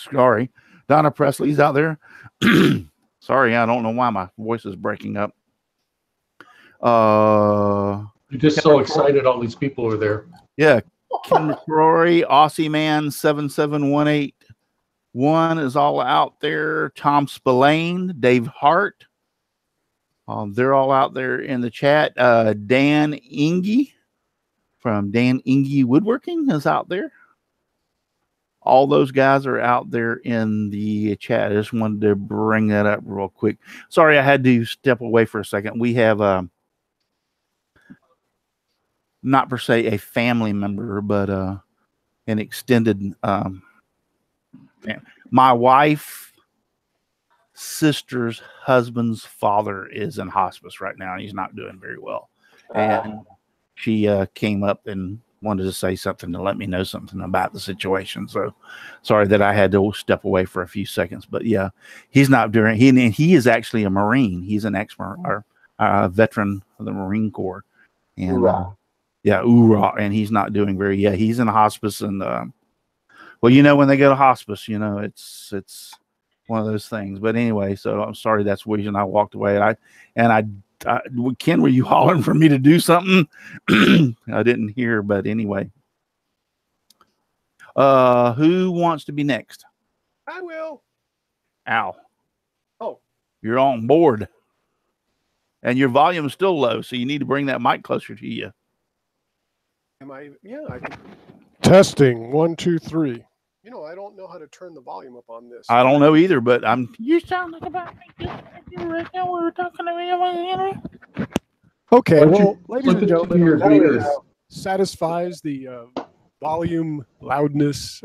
sorry, Donna Presley's out there. Sorry, I don't know why my voice is breaking up. You're just so excited all these people are there. Yeah, Ken McCrory, Aussie Man 77181 is all out there. Tom Spillane, Dave Hart. They're all out there in the chat. Dan Ingy from Dan Ingy Woodworking is out there. All those guys are out there in the chat. I just wanted to bring that up real quick. Sorry, I had to step away for a second. We have not per se a family member, but an extended. My wife's sister's husband's father is in hospice right now. And he's not doing very well, and she came up and wanted to say something to let me know something about the situation. So sorry that I had to step away for a few seconds, but yeah, he's not doing. He is actually a Marine. He's an veteran of the Marine Corps, and and he's not doing very. Yeah, he's in hospice, and well, you know, when they go to hospice, you know, it's one of those things. But anyway, so I'm sorry. That's the reason I walked away. Ken, were you hollering for me to do something? I didn't hear, but anyway. Who wants to be next? I will. Al. Oh. You're on board. And your volume is still low, so you need to bring that mic closer to you. Am I? Yeah, I can. Testing 1, 2, 3. You know, I don't know how to turn the volume up on this. I don't know either, but you sound like about right now. We were talking to me. Okay, well, ladies and gentlemen, satisfies the volume, loudness.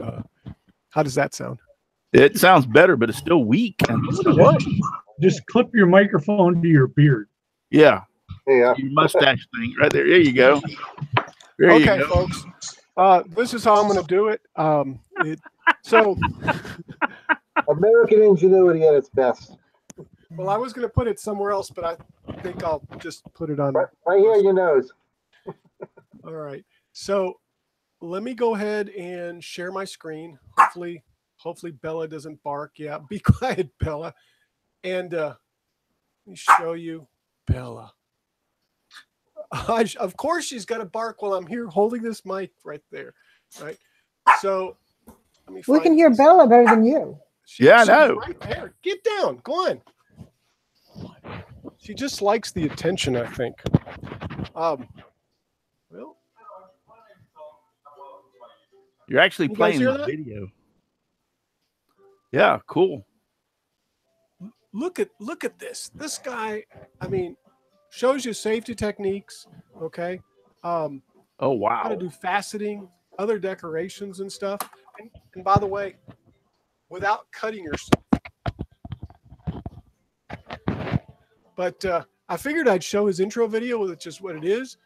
How does that sound? It sounds better, but it's still weak. Just clip your microphone to your beard. Yeah. Yeah. Your mustache thing right there. There you go. There you go. Folks. This is how I'm going to do it. So American ingenuity at its best. Well, I was going to put it somewhere else, but I think I'll just put it on right here in your nose. All right. So let me go ahead and share my screen. Hopefully Bella doesn't bark. Yeah, be quiet, Bella. And let me show you Bella. Of course she's got to bark while I'm here holding this mic right there. Right. So we can hear Bella better than you. I know. Right there. Get down. Go on. She just likes the attention, I think. Well, you're actually playing the video. Yeah, cool. Look at this. This guy, I mean, shows you safety techniques. Okay. Oh wow. How to do faceting, other decorations and stuff. And by the way, without cutting yourself. But I figured I'd show his intro video with just what it is.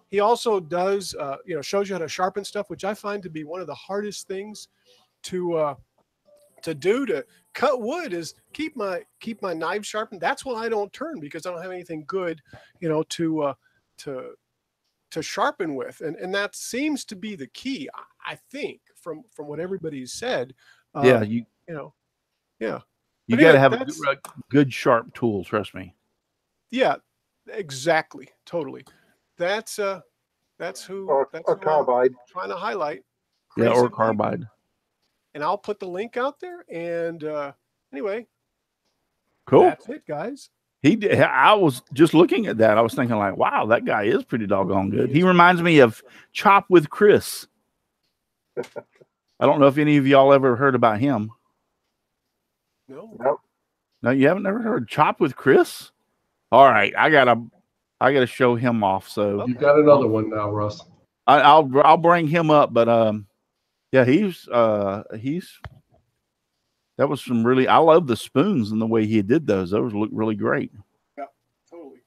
He also does, shows you how to sharpen stuff, which I find to be one of the hardest things to do to cut wood is keep my knife sharpened. That's why I don't turn, because I don't have anything good, to sharpen with. And that seems to be the key, I think, from what everybody's said. You got to have a good sharp tool. Trust me. Yeah, exactly. Totally. That's who or carbide. I'm trying to highlight. Yeah, or carbide. And I'll put the link out there. And anyway, cool. That's it, guys. I was just looking at that. I was thinking like, wow, that guy is pretty doggone good. He reminds me of Chop with Chris. I don't know if any of y'all ever heard about him. No. No, you haven't never heard Chop with Chris? All right, I gotta show him off. So you've got another one now, Russ. I'll bring him up, but yeah, he's that was some really. I love the spoons and the way he did those. Those look really great. Yeah, totally.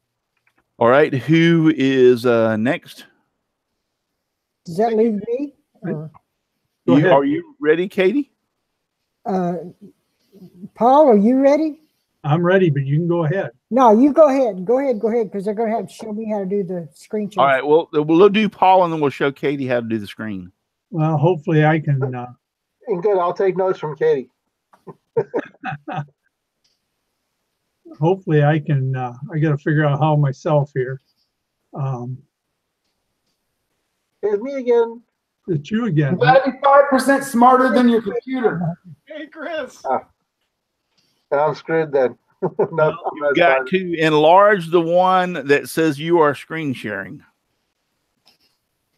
All right, who is next? Does that leave me? Are you ready, Katie? Paul, are you ready? I'm ready, but you can go ahead. No, you go ahead. Go ahead, because they're going to have to show me how to do the screen share. All right, well, we'll do Paul, and then we'll show Katie how to do the screen. Well, hopefully I can. Good, I'll take notes from Katie. Hopefully I can. I got to figure out how myself here. It's me again. It's you again. You got to be 5% smarter than your computer. Hey, Chris. And I'm screwed then. You've got to enlarge the one that says you are screen sharing.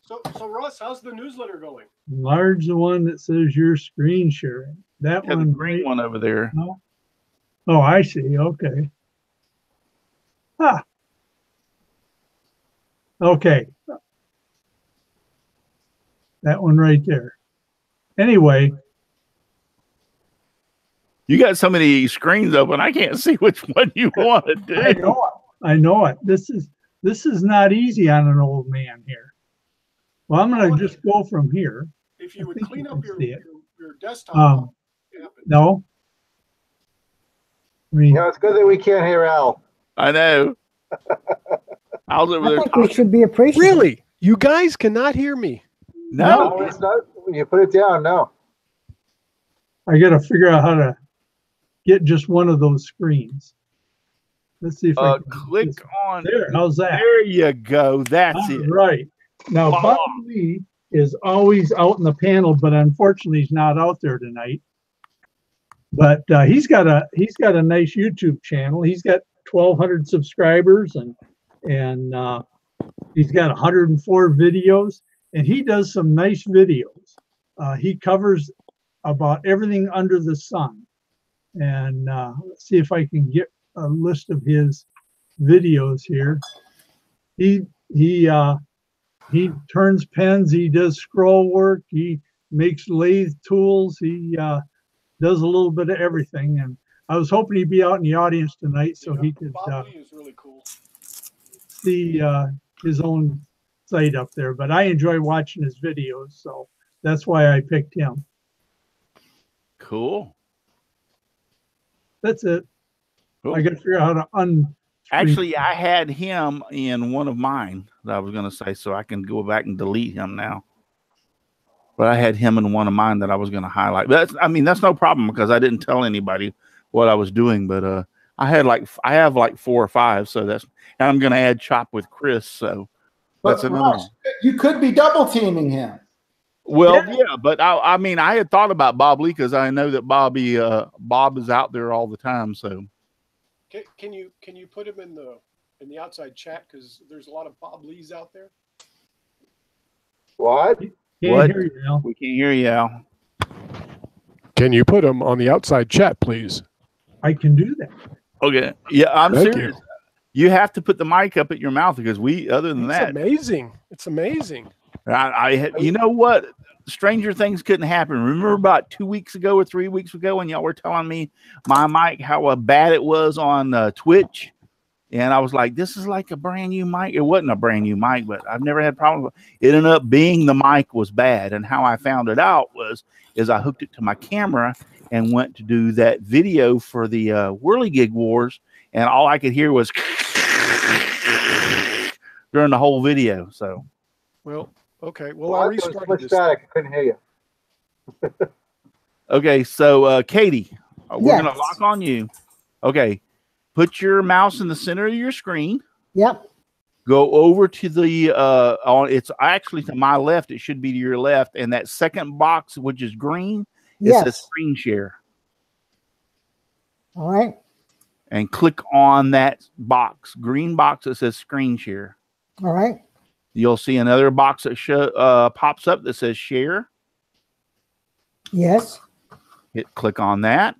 So Russ, how's the newsletter going? Enlarge the one that says you're screen sharing. That one, the green one over there. No? Oh, I see. Okay. Okay. That one right there. anyway, you got so many screens open, I can't see which one you want to do. I know it. This is not easy on an old man here. Well, I'm going to just go from here. If you would clean up your desktop. No. I mean, it's good that we can't hear Al. I know. Al's over there. I think we should be appreciative. Really? You guys cannot hear me? No. It's not. When you put it down, no. I got to figure out how to get just one of those screens. Let's see if I can click on there. How's that? There you go. That's it. Right. Now, Bob Lee is always out in the panel, but unfortunately he's not out there tonight. But he's got a nice YouTube channel. He's got 1,200 subscribers and he's got 104 videos, and he does some nice videos. He covers about everything under the sun. And let's see if I can get a list of his videos here. He turns pens. He does scroll work. He makes lathe tools. He does a little bit of everything. And I was hoping he'd be out in the audience tonight so he could is really cool. see his own site up there. But I enjoy watching his videos, so that's why I picked him. Cool. That's it. Cool. I got to figure out how to Actually, I had him in one of mine that I was going to say, so I can go back and delete him now. But I had him in one of mine that I was going to highlight. But that's no problem because I didn't tell anybody what I was doing. But I have like 4 or 5, so and I'm going to add Chop with Chris. So that's another one. You could be double teaming him. Well, yeah, but I had thought about Bob Lee because I know that Bob is out there all the time. So can you put him in the outside chat, because there's a lot of Bob Lees out there. What? Can't hear you, Al. We can't hear you, Al. Can you put them on the outside chat, please? I can do that. Okay. Yeah, I'm Thank serious. You have to put the mic up at your mouth because other than that, amazing. It's amazing. You know what? Stranger things couldn't happen. Remember about 2 weeks ago or 3 weeks ago when y'all were telling me my mic, how bad it was on Twitch? And I was like, this is like a brand new mic. It wasn't a brand new mic, but I've never had problems. It ended up being the mic was bad. And how I found it out is I hooked it to my camera and went to do that video for the Whirligig Wars. And all I could hear was during the whole video. So, well, okay. Well, I restarted this. Static. I couldn't hear you. Okay. So, Katie, we're Yes. going to lock on you. Okay. Put your mouse in the center of your screen. Yep. Go over to the it's actually to my left. It should be to your left. And that second box, which is green, it says screen share. All right. And click on that box, green box that says screen share. All right. You'll see another box that pops up that says share. Yes. Click on that.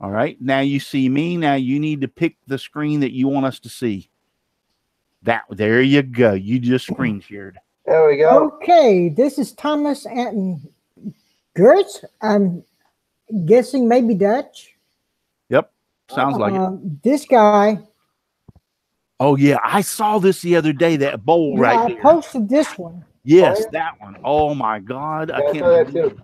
All right. Now you see me. Now you need to pick the screen that you want us to see. There you go. You just screen shared. There we go. Okay. This is Thomas and Gertz. I'm guessing maybe Dutch. Yep. Sounds like it. This guy. Oh, yeah. I saw this the other day, that bowl right I there. posted this one. Yes, that one. Oh, my God. I can't believe it.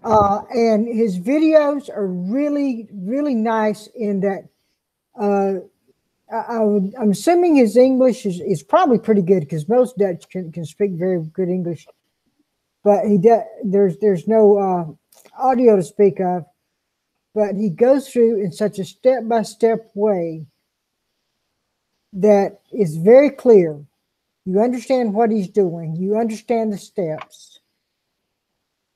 And his videos are really, really nice in that I'm assuming his English is probably pretty good because most Dutch can speak very good English. But there's no audio to speak of. But he goes through in such a step-by-step way that is very clear. You understand what he's doing. You understand the steps.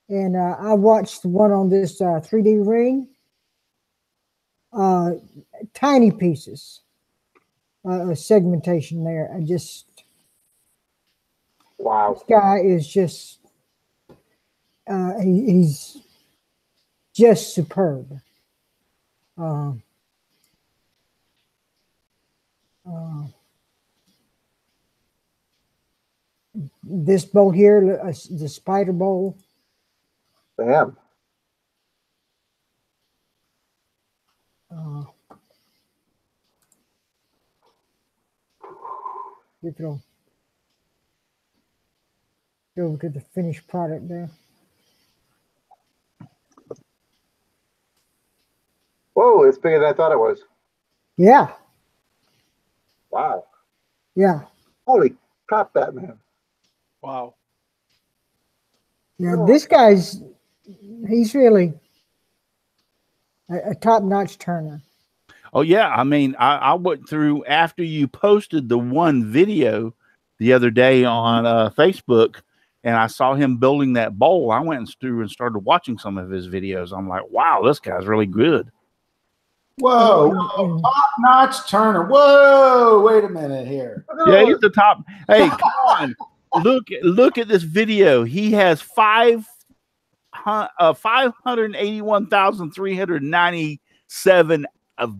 And I watched the one on this 3D ring. Tiny pieces. Segmentation there. Wow. This guy is just, he's just superb. This bowl here, the spider bowl. Bam. You can go look at the finished product there. Whoa, it's bigger than I thought it was. Yeah. Wow. Yeah. Holy crap, Batman. Wow. Yeah, this guy's, he's really a top-notch turner. Oh yeah, I mean, I went through after you posted the one video the other day on Facebook, and I saw him building that bowl. I went through and started watching some of his videos. I'm like, wow, this guy's really good. Whoa, top-notch turner. Whoa, wait a minute here. Yeah, he's the top. Hey, come on. Look at this video. He has 581,397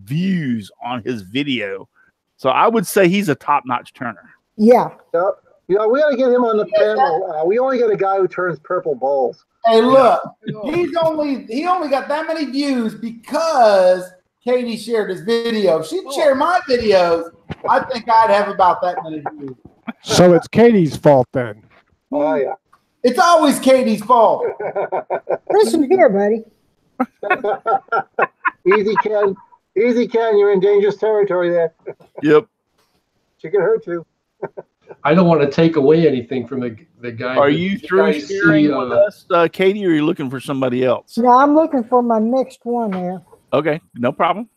views on his video. So I would say he's a top-notch turner. Yeah. Yep. You know, we got to get him on the panel. We only got a guy who turns purple bowls. Hey, look, he only got that many views because Katie shared his video. If she'd share my videos, I think I'd have about that many views. So it's Katie's fault then. Oh yeah. It's always Katie's fault. Listen here, buddy. Easy, Ken. Easy, Ken. You're in dangerous territory there. Yep. She can hurt you. I don't want to take away anything from the guy. Are you through sharing with us, Katie, or are you looking for somebody else? No, I'm looking for my next one there. Okay, no problem.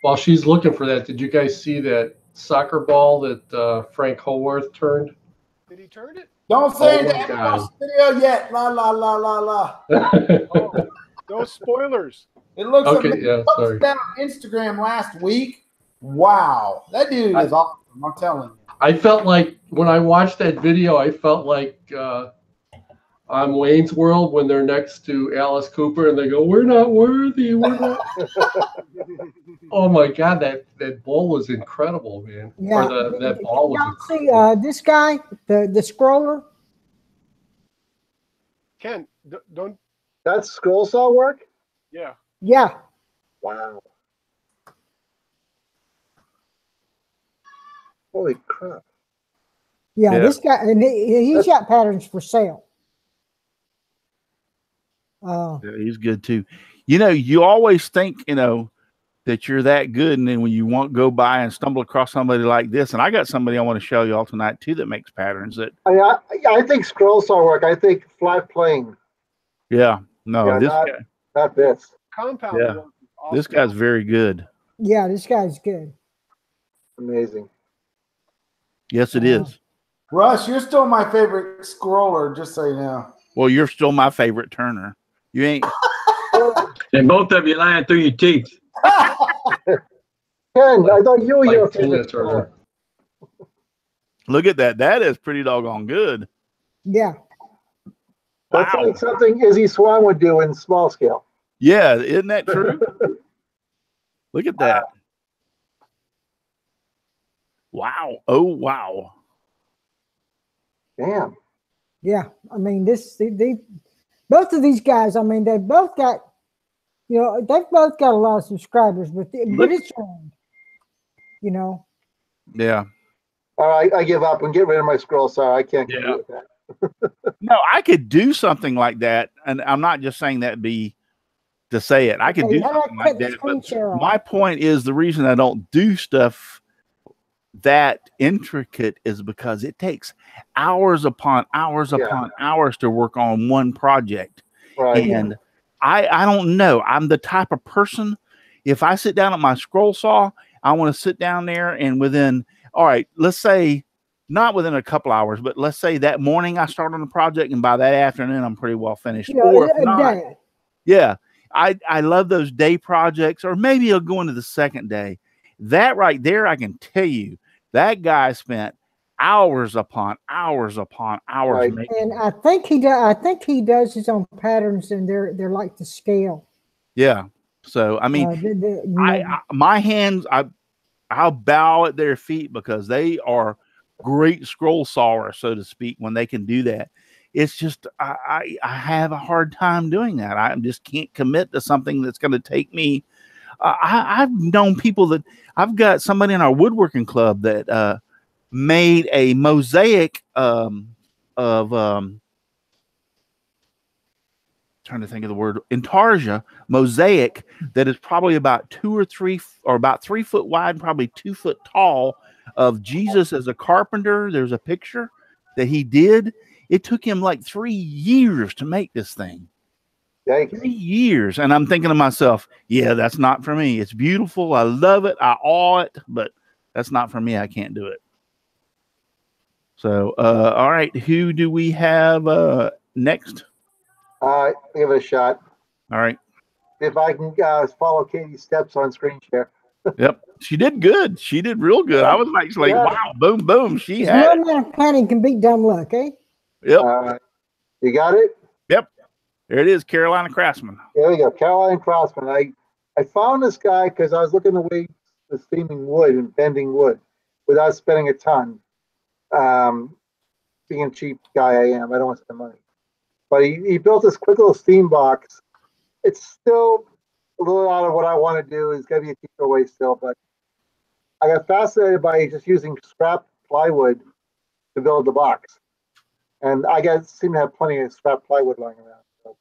While she's looking for that, did you guys see that soccer ball that Frank Howarth turned? Did he turn it? Don't say Oh, it. I haven't watched the video yet. La la la la la. Oh, no spoilers. It looks Okay, amazing. yeah, sorry. Posted that on Instagram last week. Wow, that dude is awesome. I'm telling you. I felt like when I watched that video, I felt like on Wayne's World when they're next to Alice Cooper and they go, "We're not worthy. We're not." Oh my God, that bowl was incredible, man. Yeah. Or that ball was Y'all incredible. see this guy, the scroller? Ken, don't. That's scroll saw work? Yeah. Yeah. Wow. Holy crap. Yeah, this guy, and he's got patterns for sale. Yeah, he's good too. You know, you always think, that you're that good, and then when you go by and stumble across somebody like this, and I got somebody I want to show you all tonight too that makes patterns that. I think scroll saw work. I think flat plane. Yeah, no, Yeah, this guy. Not this. Compound. Yeah, work is awesome. this guy's very good. Yeah, this guy's good. Amazing. Yes, it is. Russ, you're still my favorite scroller, just so you know. Well, you're still my favorite turner. You ain't. And both of you lying through your teeth. Ken, I thought you were your favorite turner. Look at that. That is pretty doggone good. Yeah. That's like something Izzy Swan would do in small scale. Yeah, isn't that true? Look at that. Wow. Oh, wow. Damn. Yeah. I mean, both of these guys, I mean, they've both got, they've both got a lot of subscribers, but it's Yeah. All right, I give up and get rid of my scroll saw. I can't compete with that. No, I could do something like that, and I'm not just saying that to say it. I could do something like that. But my point is, the reason I don't do stuff that intricate is because it takes hours upon hours upon hours to work on one project. Right. And I don't know. I'm the type of person, if I sit down at my scroll saw, I want to sit down there and let's say not within a couple hours, but let's say that morning I start on the project and by that afternoon I'm pretty well finished. Or if not, yeah, I love those day projects, or maybe it'll go into the second day. That right there, I can tell you, that guy spent hours upon hours upon hours. Right. And I think he does his own patterns, and they're like the scale. Yeah. So I mean, my hands, I'll bow at their feet because they are great scroll sawer, so to speak, when they can do that. It's just I have a hard time doing that. I just can't commit to something that's going to take me. I've known people that I've got somebody in our woodworking club that made a mosaic of trying to think of the word, intarsia mosaic that is probably about 2 or 3 or about 3 foot wide, probably 2 foot tall, of Jesus as a carpenter. There's a picture that he did. It took him like 3 years to make this thing. Yikes. 3 years. And I'm thinking to myself, yeah, that's not for me. It's beautiful. I love it. I awe it, but that's not for me. I can't do it. So, all right. Who do we have next? Give it a shot. All right. If I can follow Katie's steps on screen share. Yep. She did good. She did real good. I was like, Yeah. wow, boom, boom. She No had it. amount of planning can beat dumb luck, eh? Yep. You got it? Yep. There it is, Carolina Craftsman. There we go, Caroline Crossman. I found this guy because I was looking at ways of steaming wood and bending wood without spending a ton. Being a cheap guy I am, I don't want to spend money. But he built this quick little steam box. It's still a little out of what I want to do. It's got to be a cheaper way still, but I got fascinated by just using scrap plywood to build the box. And I seem to have plenty of scrap plywood lying around. So.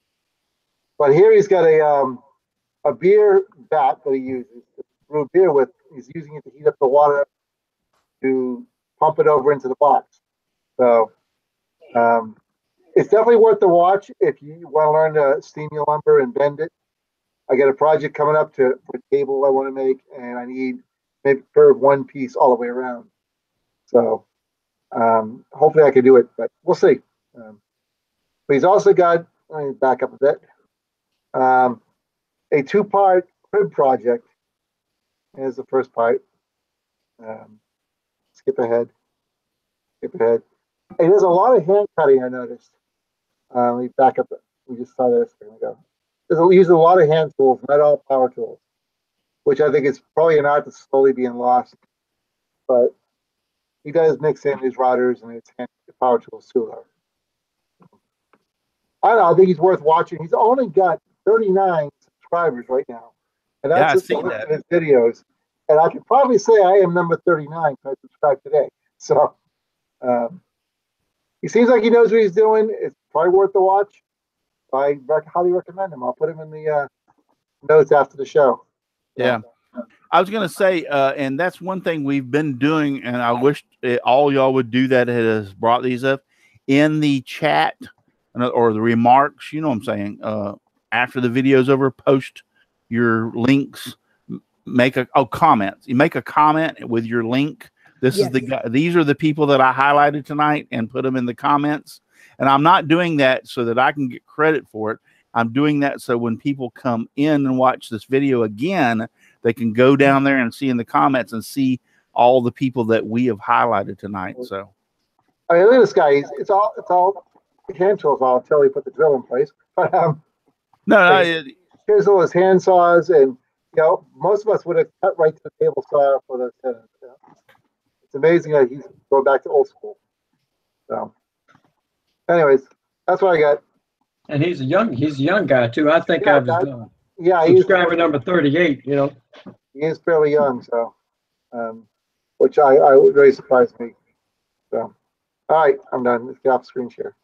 But here he's got a beer vat that he uses to brew beer with. He's using it to heat up the water to pump it over into the box. So it's definitely worth the watch if you want to learn to steam your lumber and bend it. I got a project coming up for a table I want to make, and I need maybe curve one piece all the way around. So hopefully I can do it, but we'll see. But he's also got, let me back up a bit, a 2-part crib project. Here's the first part. Skip ahead. And there's a lot of hand cutting, I noticed. Let me back up. We just saw this. There we go. He uses a lot of hand tools, not all power tools, which I think is probably an art that's slowly being lost. But he does mix in his routers and his power tools too. I don't know. I think he's worth watching. He's only got 39 subscribers right now, and that's just looking at his videos. And I could probably say I am number 39 because I subscribed today. So he seems like he knows what he's doing. It's probably worth the watch. I highly recommend him. I'll put him in the notes after the show. Yeah. I was going to say, and that's one thing we've been doing, and I wish all y'all would do that has brought these up in the chat or the remarks. You know what I'm saying? After the video's over, post your links, make comments. You make a comment with your link. This is the guy. These are the people that I highlighted tonight, and put them in the comments. And I'm not doing that so that I can get credit for it. I'm doing that so when people come in and watch this video again, they can go down there and see in the comments and see all the people that we have highlighted tonight. So, I mean, look at this guy. It's all hand tools until he put the drill in place. But here's all his hand saws, and most of us would have cut right to the table saw for those tenons. It's amazing that he's going back to old school. So, anyways, that's what I got. And he's a young guy too. I think I was subscriber number 38. He is fairly young, so which I would really surprised me. So, all right, I'm done. Let's get off screen share.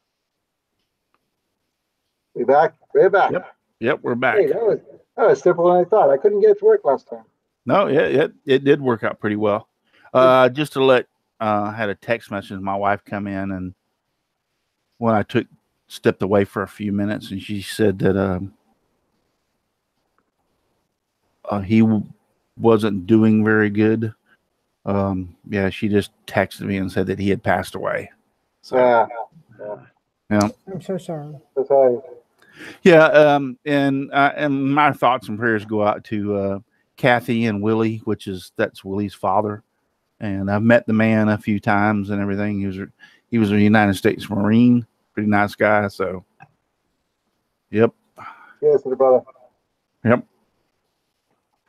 We back? We're back. Yep, we're back. Hey, that was simpler than I thought. I couldn't get it to work last time. No, it did work out pretty well. Just to let I had a text message. My wife come in, and when I stepped away for a few minutes, and she said that he wasn't doing very good. She just texted me and said that he had passed away. So, yeah. I'm so sorry. So sorry. Yeah, and my thoughts and prayers go out to Kathy and Willie, that's Willie's father. And I've met the man a few times and everything. He was a United States Marine, pretty nice guy. So, yep. Yes, brother. Yep.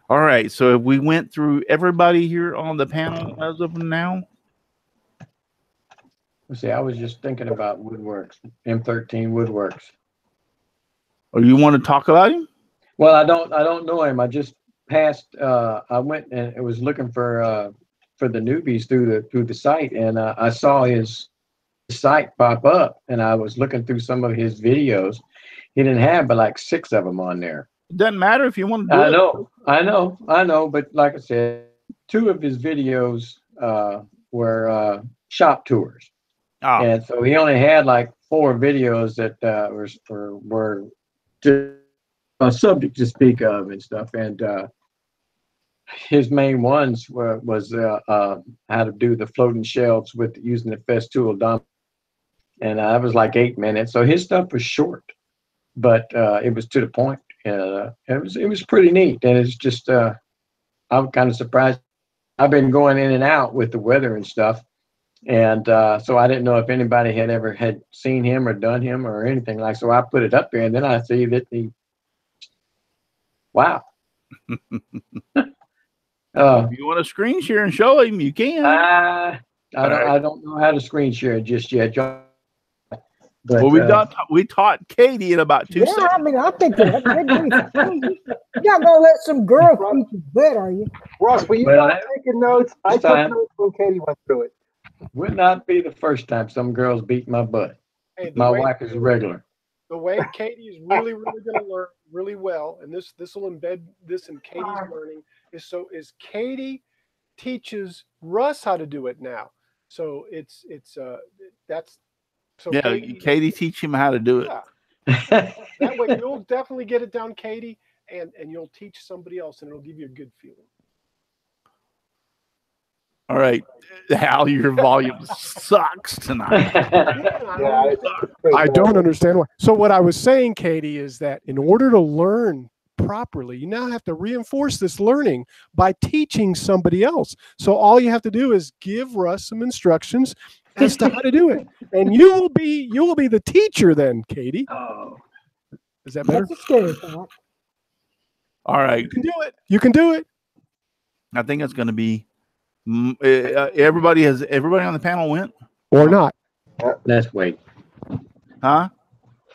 All right. So we went through everybody here on the panel as of now. let's see, I was just thinking about Woodworks, M13 Woodworks. Or you want to talk about him? Well, I don't know him. I just passed. I went and I was looking for the newbies through the site, and I saw his site pop up, and I was looking through some of his videos. He didn't have but like 6 of them on there. It doesn't matter if you want to do it. I know. But like I said, 2 of his videos were shop tours. Oh. And so he only had like 4 videos that were just a subject to speak of and stuff. And his main ones was how to do the floating shelves with using the Festool dump. And I was like 8 minutes. So his stuff was short, but it was to the point. It was pretty neat. And it's just I'm kind of surprised. I've been going in and out with the weather and stuff. And so I didn't know if anybody had seen him or done him or anything like. So I put it up there, and then I see that wow. If you want to screen share and show him, you can. I don't know how to screen share it just yet, John. But, well, we taught Katie in about 2 seconds. I mean, I think that's good. You're not gonna let some girl teach you butt, are you? Ross, were you taking notes? I took notes when Katie went through it. Would not be the first time some girls beat my butt. Hey, my wife is a regular. The way Katie is really going to learn really well, and this will embed this in Katie's learning, is Katie teaches Russ how to do it now. So Katie teach him how to do it. Yeah. That way you'll definitely get it down, Katie, and you'll teach somebody else, and it'll give you a good feeling. All right, Hal, your volume sucks tonight. I don't understand why. So what I was saying, Katie, is that in order to learn properly, you now have to reinforce this learning by teaching somebody else. So all you have to do is give Russ some instructions as to how to do it, and you will be the teacher then, Katie. Oh, is that better? That's a scary thought. All right, you can do it. You can do it. I think it's going to be. Everybody on the panel went or not? Let's wait. Huh?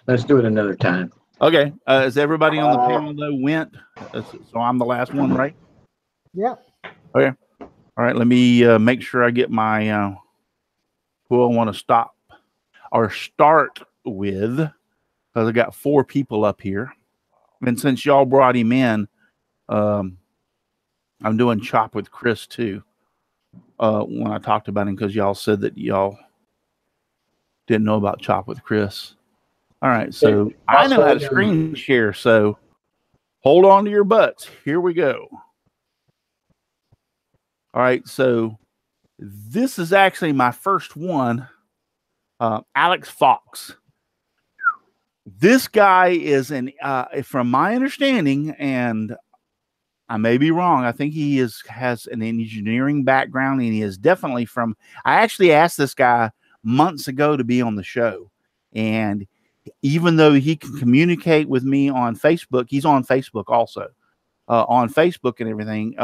Let's do it another time. Okay. Is everybody on the panel though went? So I'm the last one, right? Yeah. Okay. All right. Let me make sure I get my who I want to stop or start with, because I got 4 people up here, and since y'all brought him in, I'm doing Chop with Chris too. When I talked about him, because y'all said that y'all didn't know about Chop with Chris. All right, so I know how to screen share, so hold on to your butts. Here we go. All right, so this is actually my first one. Alex Fox. This guy is from my understanding, and I may be wrong, I think he has an engineering background, and he is definitely from. I actually asked this guy months ago to be on the show, and even though he can communicate with me on Facebook, he's on Facebook also, on Facebook and everything.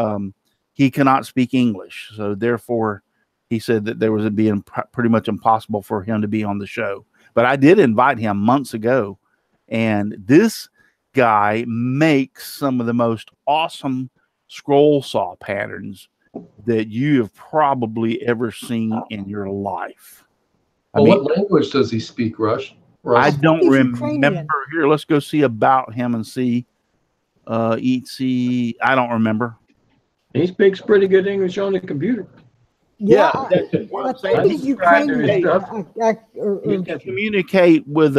He cannot speak English, so therefore, he said that there was being pretty much impossible for him to be on the show. But I did invite him months ago, and this guy makes some of the most awesome scroll saw patterns that you have probably ever seen in your life. Well, what language does he speak, Russ? I don't remember. Here, let's go see about him and see. I don't remember. He speaks pretty good English on the computer. Yeah, I think he's Ukrainian. He can communicate with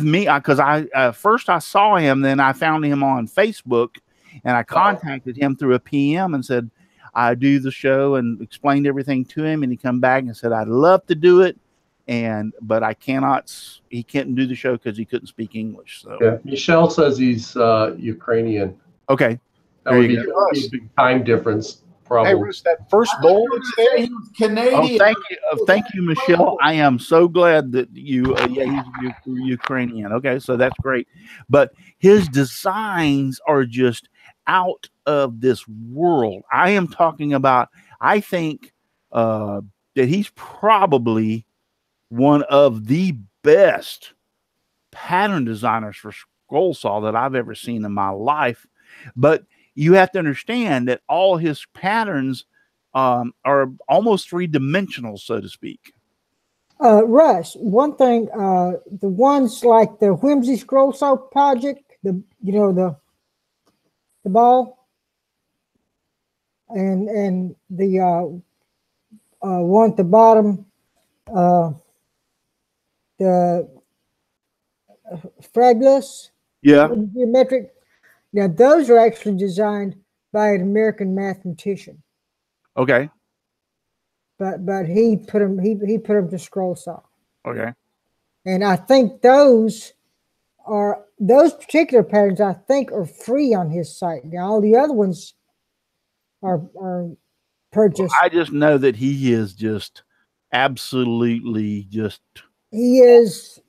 me, because first I saw him, then I found him on Facebook, and I contacted him through a PM and said I do the show and explained everything to him, and he come back and said I'd love to do it, but I cannot. He couldn't do the show because he couldn't speak English. So yeah, Michelle says he's Ukrainian. Okay, that would be a big time difference. Problem. Hey, Russ, that first bowl that's there, he was Canadian. Thank you, Michelle. I am so glad that you, he's Ukrainian. Okay, so that's great. But his designs are just out of this world. I am talking about. I think that he's probably one of the best pattern designers for scroll saw that I've ever seen in my life. But you have to understand that all his patterns are almost three-dimensional, so to speak. Russ, one thing, the ones like the Whimsy Scroll Saw project, the ball, and the one at the bottom, the Fragless, Yeah. geometric. Now those are actually designed by an American mathematician. Okay. But he put them to scroll saw. Okay. And I think those particular patterns I think are free on his site. Now all the other ones are purchased. Well, I just know that he is just absolutely just. He is.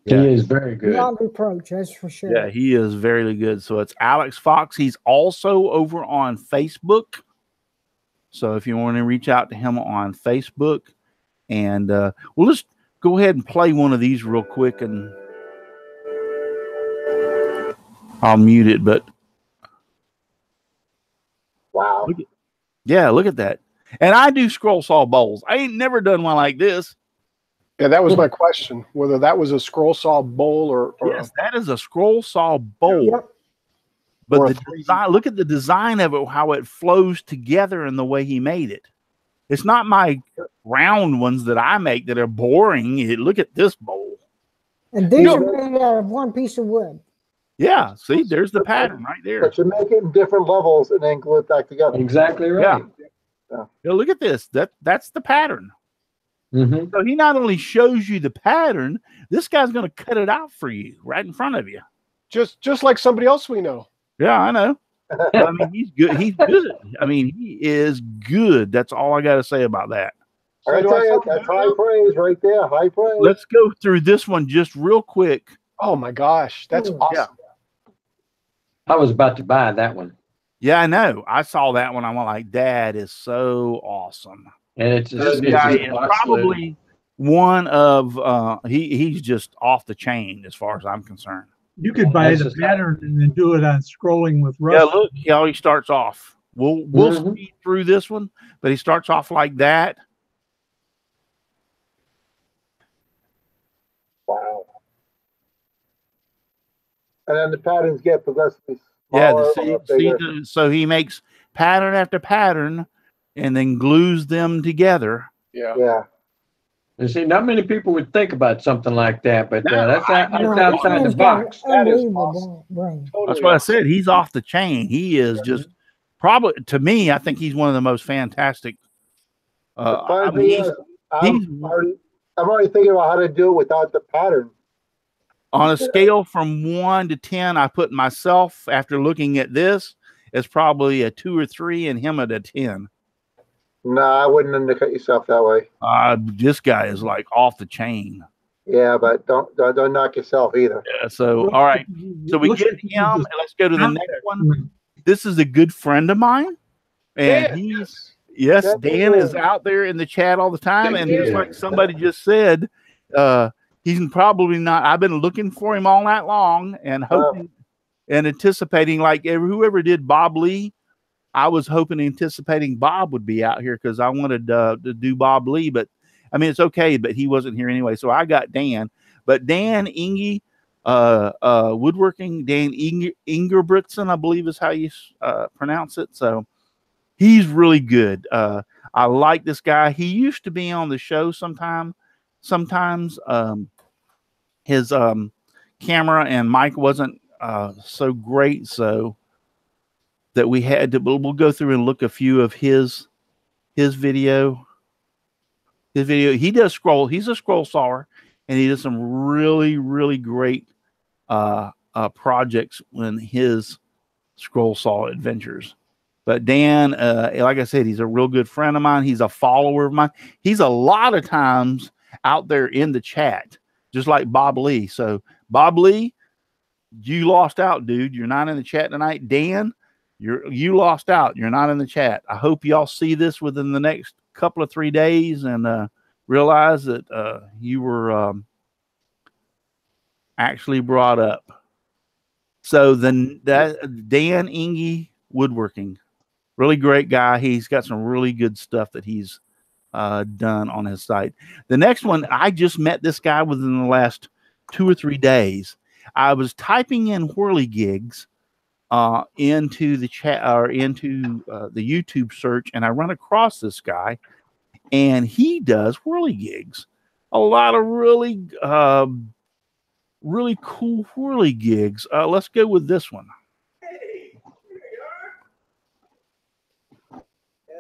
He is very good. Beyond reproach, that's for sure. Yeah, he is very good. So it's Alex Fox. He's also over on Facebook. So if you want to reach out to him on Facebook, and we'll just go ahead and play one of these real quick, and I'll mute it. But wow, look at that. And I do scroll saw bowls. I ain't never done one like this. Yeah, that was my question, whether that was a scroll saw bowl or yes, that is a scroll saw bowl. Yep. But the design, look at the design of it, how it flows together and the way he made it. It's not my round ones that I make that are boring. Look at this bowl. And these are made out of one piece of wood. Yeah, see, there's the pattern right there. But you make it in different levels and then glue it back together. Exactly right. Yeah. Look at this. That's the pattern. Mm-hmm. So he not only shows you the pattern, this guy's going to cut it out for you right in front of you. Just like somebody else we know. Yeah, I know. I mean, he's good. He's good. I mean, he is good. That's all I got to say about that. I tell you, that's high praise right there. High praise. Let's go through this one just real quick. Oh my gosh, that's awesome. Yeah. I was about to buy that one. Yeah, I know. I saw that one. I went like, that is so awesome. And it's This guy is probably one of he's just off the chain as far as I'm concerned. You could buy the pattern and then do it on scrolling with Russ. Yeah, look how he starts off. We'll speed through this one, but he starts off like that. Wow. And then the patterns get progressively smaller. Yeah, so he makes pattern after pattern and then glues them together. Yeah. Yeah. And see, not many people would think about something like that, but that's outside the box. That is awesome. That's what I said. He's off the chain. He is just probably, to me, I think he's one of the most fantastic. I'm already thinking about how to do it without the pattern. On a scale from 1 to 10, I put myself, after looking at this, as probably a 2 or 3 and him at a 10. No, I wouldn't indicate yourself that way. This guy is like off the chain. Yeah, but don't knock yourself either. Yeah, so, all right. So we get him, and let's go to the next one. This is a good friend of mine. And Dan is out there in the chat all the time. And just like somebody just said, he's probably not. I've been looking for him all night long and hoping and anticipating, like whoever did Bob Lee. I was hoping, anticipating Bob would be out here because I wanted to do Bob Lee, but I mean, it's okay, but he wasn't here anyway. So I got Dan, but Dan Inge, woodworking, Dan Ingerbritsen, I believe is how you pronounce it. So he's really good. I like this guy. He used to be on the show sometimes. His camera and mic wasn't so great, so that we had to. We'll go through and look a few of his video. He does scroll. He's a scroll sawer, and he does some really great projects in his scroll saw adventures. But Dan, like I said, he's a real good friend of mine. He's a follower of mine. He's a lot of times out there in the chat, just like Bob Lee. So Bob Lee, you lost out, dude. You're not in the chat tonight. Dan, you lost out. You're not in the chat. I hope y'all see this within the next couple of 3 days, and realize that you were actually brought up. So Dan Inge Woodworking, really great guy. He's got some really good stuff that he's done on his site. The next one, I just met this guy within the last 2 or 3 days. I was typing in Whirligigs into the chat or into the YouTube search, and I run across this guy, and he does Whirligigs. A lot of really cool Whirligigs. Let's go with this one.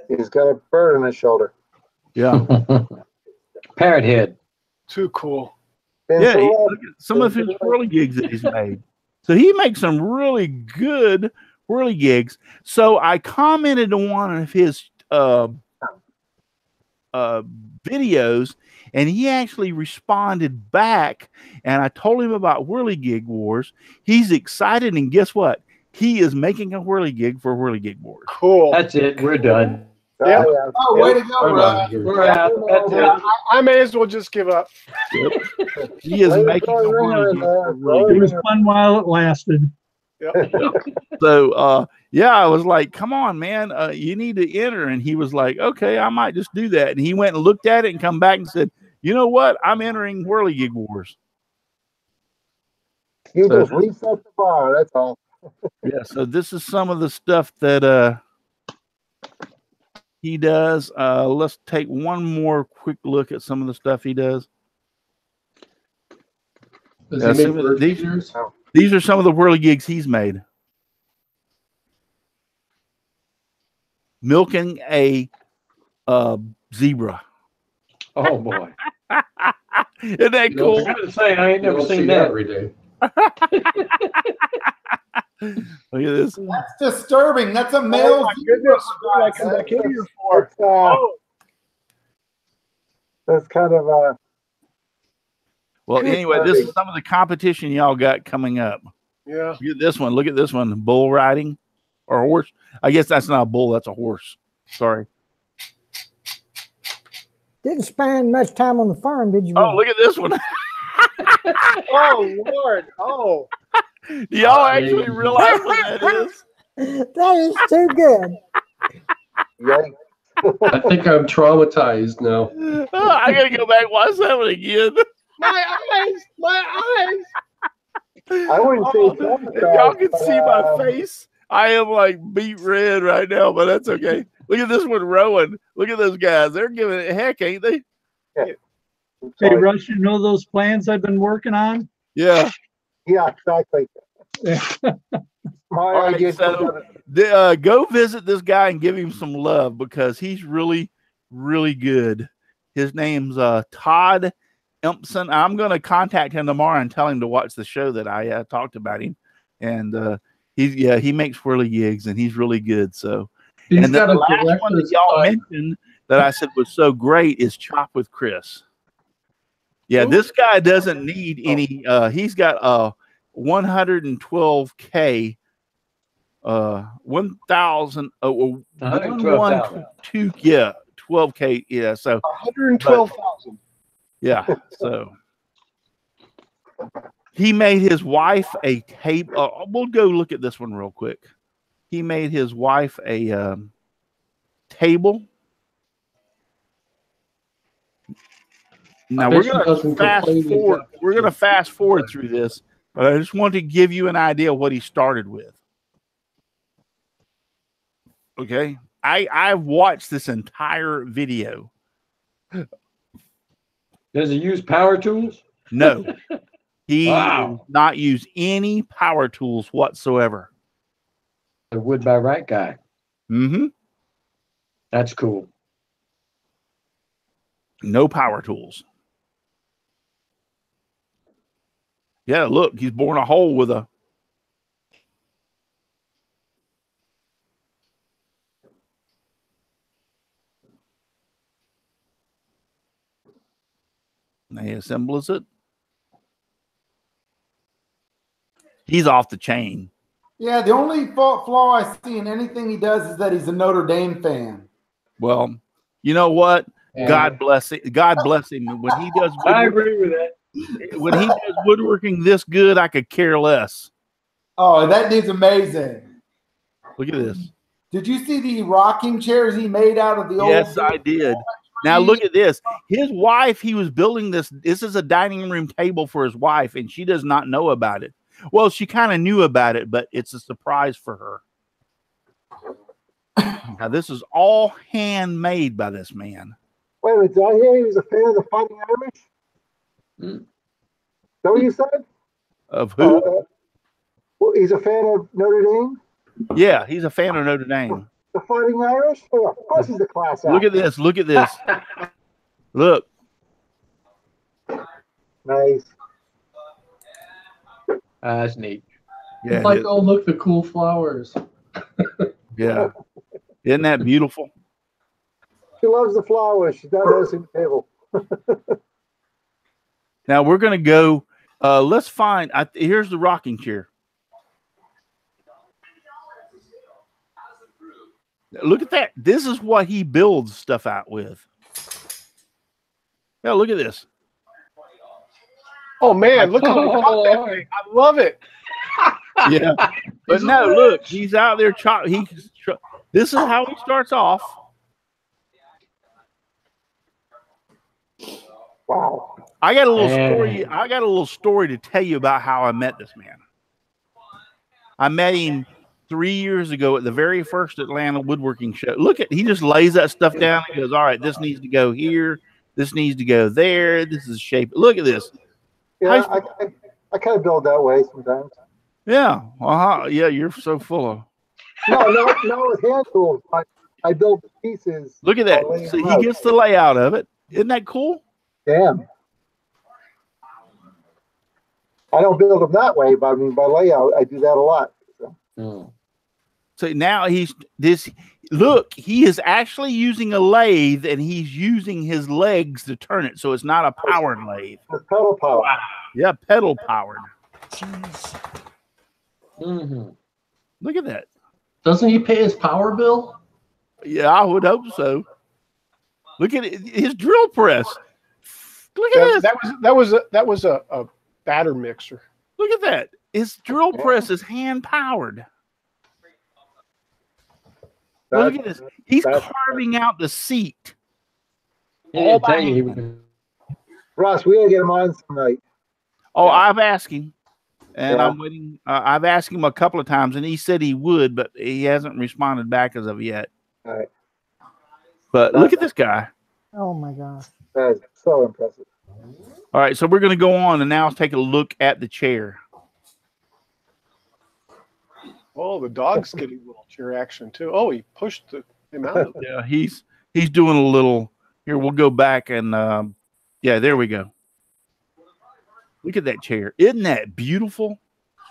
He's got a bird on his shoulder. Yeah. Parrot head. Too cool. Yeah, look at some of his Whirligigs that he's made. So he makes some really good Whirligigs. So I commented on one of his videos, and he actually responded back, and I told him about Whirligig Wars. He's excited, and guess what? He is making a Whirligig for Whirligig Wars. Cool. That's it. We're done. Yeah. Oh, way to go, Russ. We're out. That's it. I may as well just give up. Yep. He is making a Whirligig for Whirligig. It was fun while it lasted. Yep. So yeah, I was like, come on, man, you need to enter. And he was like, okay, I might just do that. And he went and looked at it and come back and said, you know what? I'm entering Whirligig Wars. You just reset the bar, that's all. Yeah, so this is some of the stuff that he does. Let's take one more quick look at some of the stuff he does. Does he make bird feeders? These are some of the Whirligigs he's made. Milking a zebra. Oh boy. Isn't that cool? I gotta say, I ain't never seen that every day. Look at this. That's disturbing. That's a male. Oh my goodness. I come back in here for. That's kind of well, anyway, this is some of the competition y'all got coming up. Yeah. Look at this one. Look at this one. Bull riding or horse. I guess that's not a bull. That's a horse. Sorry. Didn't spend much time on the farm, did you? Oh, look at this one. Oh, Lord. Oh. Do y'all actually realize what that is? That is too good. I think I'm traumatized now. Oh, I gotta go back and watch that one again. My eyes. My eyes. I wouldn't say if y'all can see my face, I am like beet red right now, but that's okay. Look at this one rowing. Look at those guys. They're giving it heck, ain't they? Yeah. Hey, Russ, you know those plans I've been working on? Yeah. Yeah, exactly. All right, so go visit this guy and give him some love because he's really, really good. His name's Todd Empson. I'm going to contact him tomorrow and tell him to watch the show that I talked about him. And he makes Whirligigs and he's really good. So, He's and then the last one that y'all mentioned that I said was so great is Chop with Chris. Yeah, this guy doesn't need any. He's got 112K, 1,000, 112, yeah, 12K, yeah. So 112,000. Yeah, so he made his wife a table. We'll go look at this one real quick. He made his wife a table. Now we're going to fast forward. We're going to fast forward through this, but I just want to give you an idea of what he started with. Okay, I've watched this entire video. Does he use power tools? No, he does not use any power tools whatsoever. The wood by right guy. Mm-hmm. That's cool. No power tools. Yeah, look, he's boring a hole with a. And he assembles it. He's off the chain. Yeah, the only flaw I see in anything he does is that he's a Notre Dame fan. Well, you know what? God bless it. God bless him. When he does, I agree with that. when he does woodworking this good, I could care less. Oh, that dude's amazing. Look at this. Did you see the rocking chairs he made out of the old? Yes, I did. Now look at this. His wife, he was building this. This is a dining room table for his wife, and she does not know about it. Well, she kind of knew about it, but it's a surprise for her. Now, this is all handmade by this man. Wait a minute, did I hear he was a fan of the Fighting Irish? Is that what you said? Of who? Well, he's a fan of Notre Dame? Yeah, he's a fan of Notre Dame. The Fighting Irish? Oh, of course he's a class act. Look at this. Look at this. Look. Nice. That's neat. Yeah, It's like, oh, look, the cool flowers. yeah. Isn't that beautiful? She loves the flowers. She's not noticing the table. Now we're going to go. Let's find. Here's the rocking chair. Look at that. This is what he builds stuff out with. Yeah, look at this. Oh man, look how he caught that thing. I love it. Yeah, but no, look, he's out there. This is how he starts off. Wow. I got a little story. I got a little story to tell you about how I met this man. I met him 3 years ago at the very first Atlanta woodworking show. Look at, he just lays that stuff down and goes, all right, this needs to go here. This needs to go there. This is shape. Look at this. Yeah, I kind of build that way sometimes. Yeah. Yeah, you're so full of. No, with hand tools. I build the pieces. Look at that. So he gets the layout of it. Isn't that cool? Damn. I don't build them that way, but I mean, by layout, I do that a lot. So now look, he is actually using a lathe and he's using his legs to turn it. So it's not a powered lathe. It's pedal powered. Yeah, pedal powered. Mm-hmm. Look at that. Doesn't he pay his power bill? Yeah, I would hope so. Look at it, his drill press. Look at this. That was a batter mixer. Look at that. His drill press is hand powered. Look at this. He's carving out the seat. All by hand. Russ, we gotta get him on tonight. Oh, I've asked him, and I'm waiting. I've asked him a couple of times, and he said he would, but he hasn't responded back as of yet. All right. But look at this guy. Oh my gosh. That is so impressive. All right, so we're going to go on and now let's take a look at the chair. Oh, the dog's getting a little chair action too. Oh, he pushed him out. Yeah, he's doing a little. Here, we'll go back and yeah, there we go. Look at that chair. Isn't that beautiful?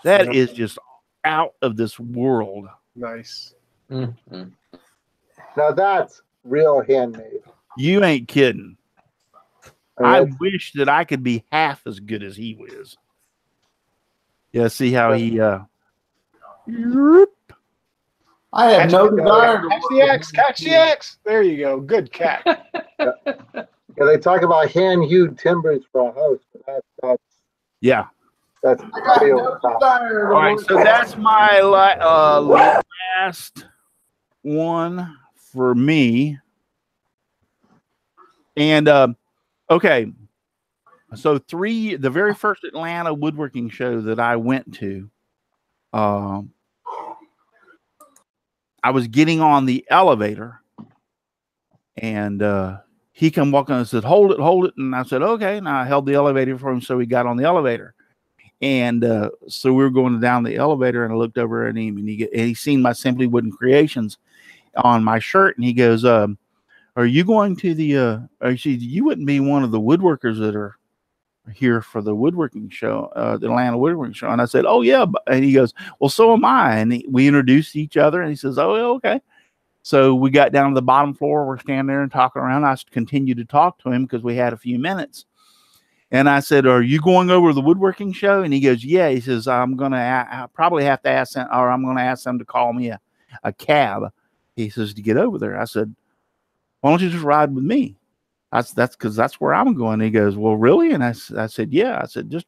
That is just out of this world. Nice. Mm-hmm. Now that's real handmade. You ain't kidding. I wish that I could be half as good as he was. Yeah, see how he I have no desire to catch the X. Catch the X. There you go. Good cat. Yeah, they talk about hand-hewed timbers for a house, but that's real. All right, so that's my last one for me. And okay, so the very first Atlanta woodworking show that I went to, I was getting on the elevator, and he come walking and said, hold it. And I said, okay. And I held the elevator for him, so he got on the elevator. And so we were going down the elevator, and I looked over at him, and he seen my Simply Wooden Creations on my shirt, and he goes, are you going to the you wouldn't be one of the woodworkers that are here for the woodworking show, the Atlanta woodworking show? And I said, oh yeah. And he goes, well, so am I. And we introduced each other, and he says, oh, okay. So we got down to the bottom floor. We're standing there and talking around. I continued to talk to him because we had a few minutes. And I said, are you going over to the woodworking show? And he goes, yeah. He says, I probably have to ask them, or I'm going to ask them to call me a cab. He says, to get over there. I said, why don't you just ride with me? That's because that's where I'm going. He goes, well, really? And I said, yeah. I said, just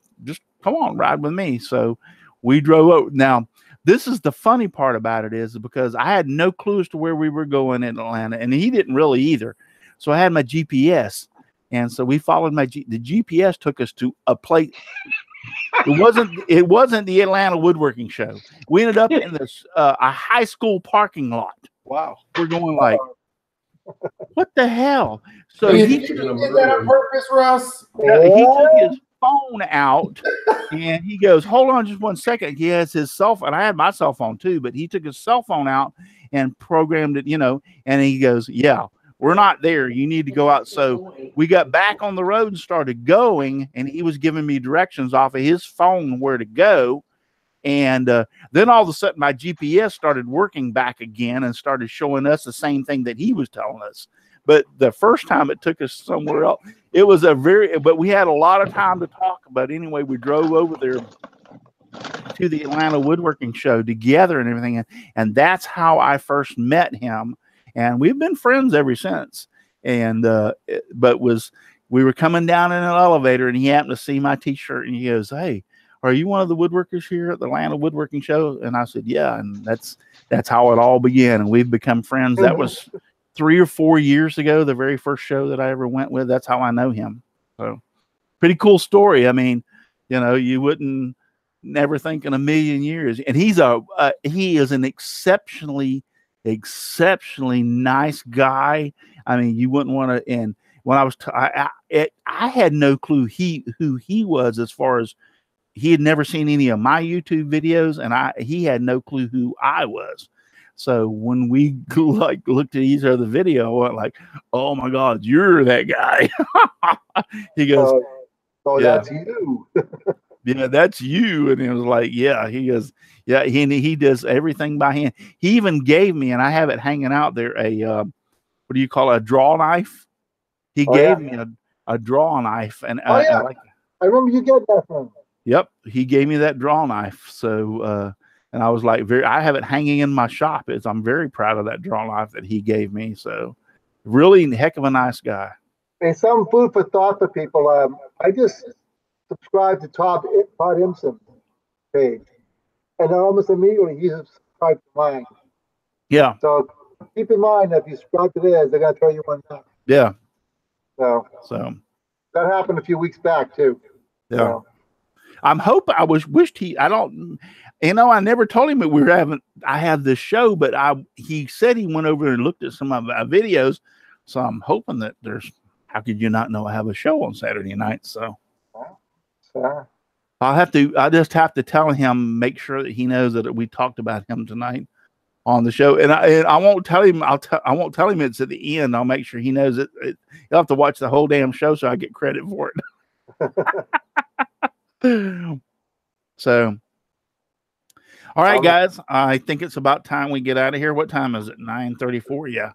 come on, ride with me. So we drove over. Now, this is the funny part about it is because I had no clue as to where we were going in Atlanta, and he didn't really either. So I had my GPS, and so we followed the GPS took us to a place. It wasn't the Atlanta Woodworking Show. We ended up in this a high school parking lot. Wow. We're going like, what the hell? So Did he that on purpose, Russ? he took his phone out and he goes, hold on just 1 second. He has his cell phone. I had my cell phone too, but he took his cell phone out and programmed it, and he goes, yeah, we're not there. You need to go out. So we got back on the road and started going, and he was giving me directions off of his phone where to go. And then all of a sudden my GPS started working back again and started showing us the same thing that he was telling us. But the first time it took us somewhere else. It was but we had a lot of time to talk about. Anyway, we drove over there to the Atlanta Woodworking Show together and everything. And that's how I first met him. And we've been friends ever since. And, we were coming down in an elevator and he happened to see my t-shirt and he goes, hey, are you one of the woodworkers here at the Atlanta Woodworking Show? And I said, yeah. And that's how it all began. And we've become friends. That was 3 or 4 years ago, the very first show that I ever went with. That's how I know him. So pretty cool story. I mean, you wouldn't never think in a million years. And he is an exceptionally nice guy. I mean, you wouldn't want to. And when I was, I had no clue who he was, as far as he had never seen any of my YouTube videos, and he had no clue who I was. So when we looked at each other video, I went like, "Oh my God, you're that guy." He goes, "Oh, yeah. That's you." Yeah, that's you. And it was like, yeah. He goes, yeah. He does everything by hand. He even gave me, and I have it hanging out there, a what do you call it, a draw knife? He gave me a draw knife, and I remember you get that from him. Yep, he gave me that draw knife. So, and I was like, I have it hanging in my shop. I'm very proud of that draw knife that he gave me. So, really heck of a nice guy. And some food for thought for people. I just subscribed to Todd Imson's page, and then almost immediately he subscribed to mine. Yeah. So keep in mind that if you subscribe to theirs, they're gonna throw you one down. Yeah. So that happened a few weeks back too. Yeah. So. I'm hoping. I wished he. I don't. I never told him that we were having. I have this show, but he said he went over and looked at some of my videos. So I'm hoping that there's. How could you not know I have a show on Saturday night? So I just have to tell him, make sure that he knows that we talked about him tonight on the show, and I won't tell him. I won't tell him it's at the end. I'll make sure he knows it. He'll have to watch the whole damn show so I get credit for it. So, all right, guys, I think it's about time we get out of here. What time is it? 9:34. Yeah,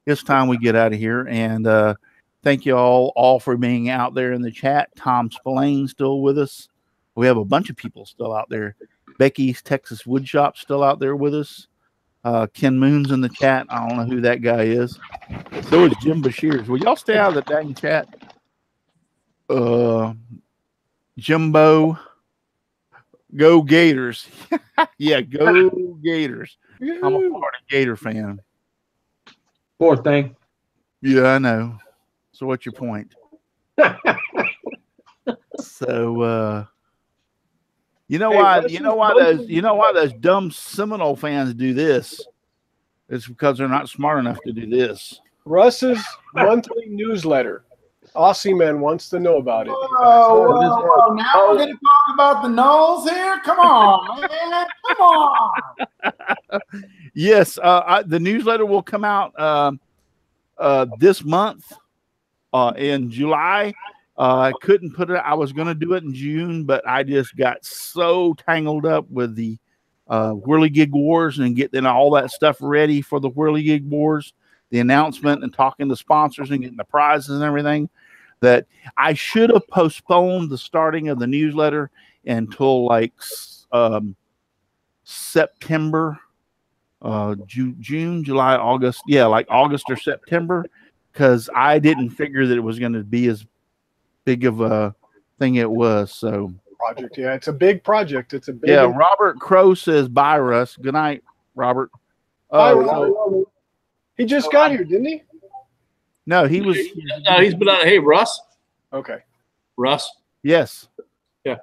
it's time we get out of here. And thank you all for being out there in the chat. Tom Spillane's still with us. We have a bunch of people still out there. Becky's Texas Woodshop still out there with us. Ken Moon's in the chat. I don't know who that guy is. So is Jim Bashir's. Will y'all stay out of the dang chat? Jimbo, go Gators. Yeah, go Gators. I'm a Florida Gator fan. Poor thing. Yeah, I know. So what's your point? So you know why those dumb Seminole fans do this? It's because they're not smart enough to do this. Russ's monthly newsletter. Aussie Man wants to know about it. Oh, now we're going to talk about the Knolls here? Come on, man. Come on. Yes, the newsletter will come out this month in July. I couldn't put it. I was going to do it in June, but I just got so tangled up with the Whirligig Wars and getting all that stuff ready for the Whirligig Wars, the announcement and talking to sponsors and getting the prizes and everything, that I should have postponed the starting of the newsletter until like September, June, July, August. Yeah, like August or September. because I didn't figure that it was going to be as big of a thing it was. So project, yeah, it's a big project. It's a big. Yeah, Robert Crow says bye, Russ. Good night, Robert. Bye, Robert. He just got here, didn't he? No, he was. No, he's been out. Hey, Russ. Okay. Russ. Yes. Yeah,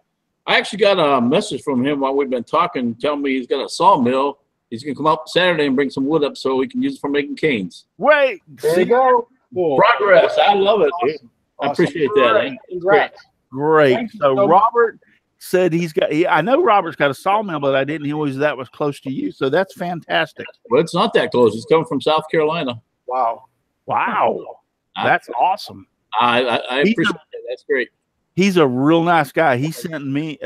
I actually got a message from him while we've been talking, telling me he's got a sawmill. He's gonna come up Saturday and bring some wood up so we can use it for making canes. Wait, there you go. Progress. I love it. Awesome. I appreciate that. Congrats. Great. So Robert said he's got. I know Robert's got a sawmill, but I didn't know he was that was close to you. So that's fantastic. Well, it's not that close. He's coming from South Carolina. Wow. Wow. That's awesome. I appreciate that. That's great. He's a real nice guy. He sent me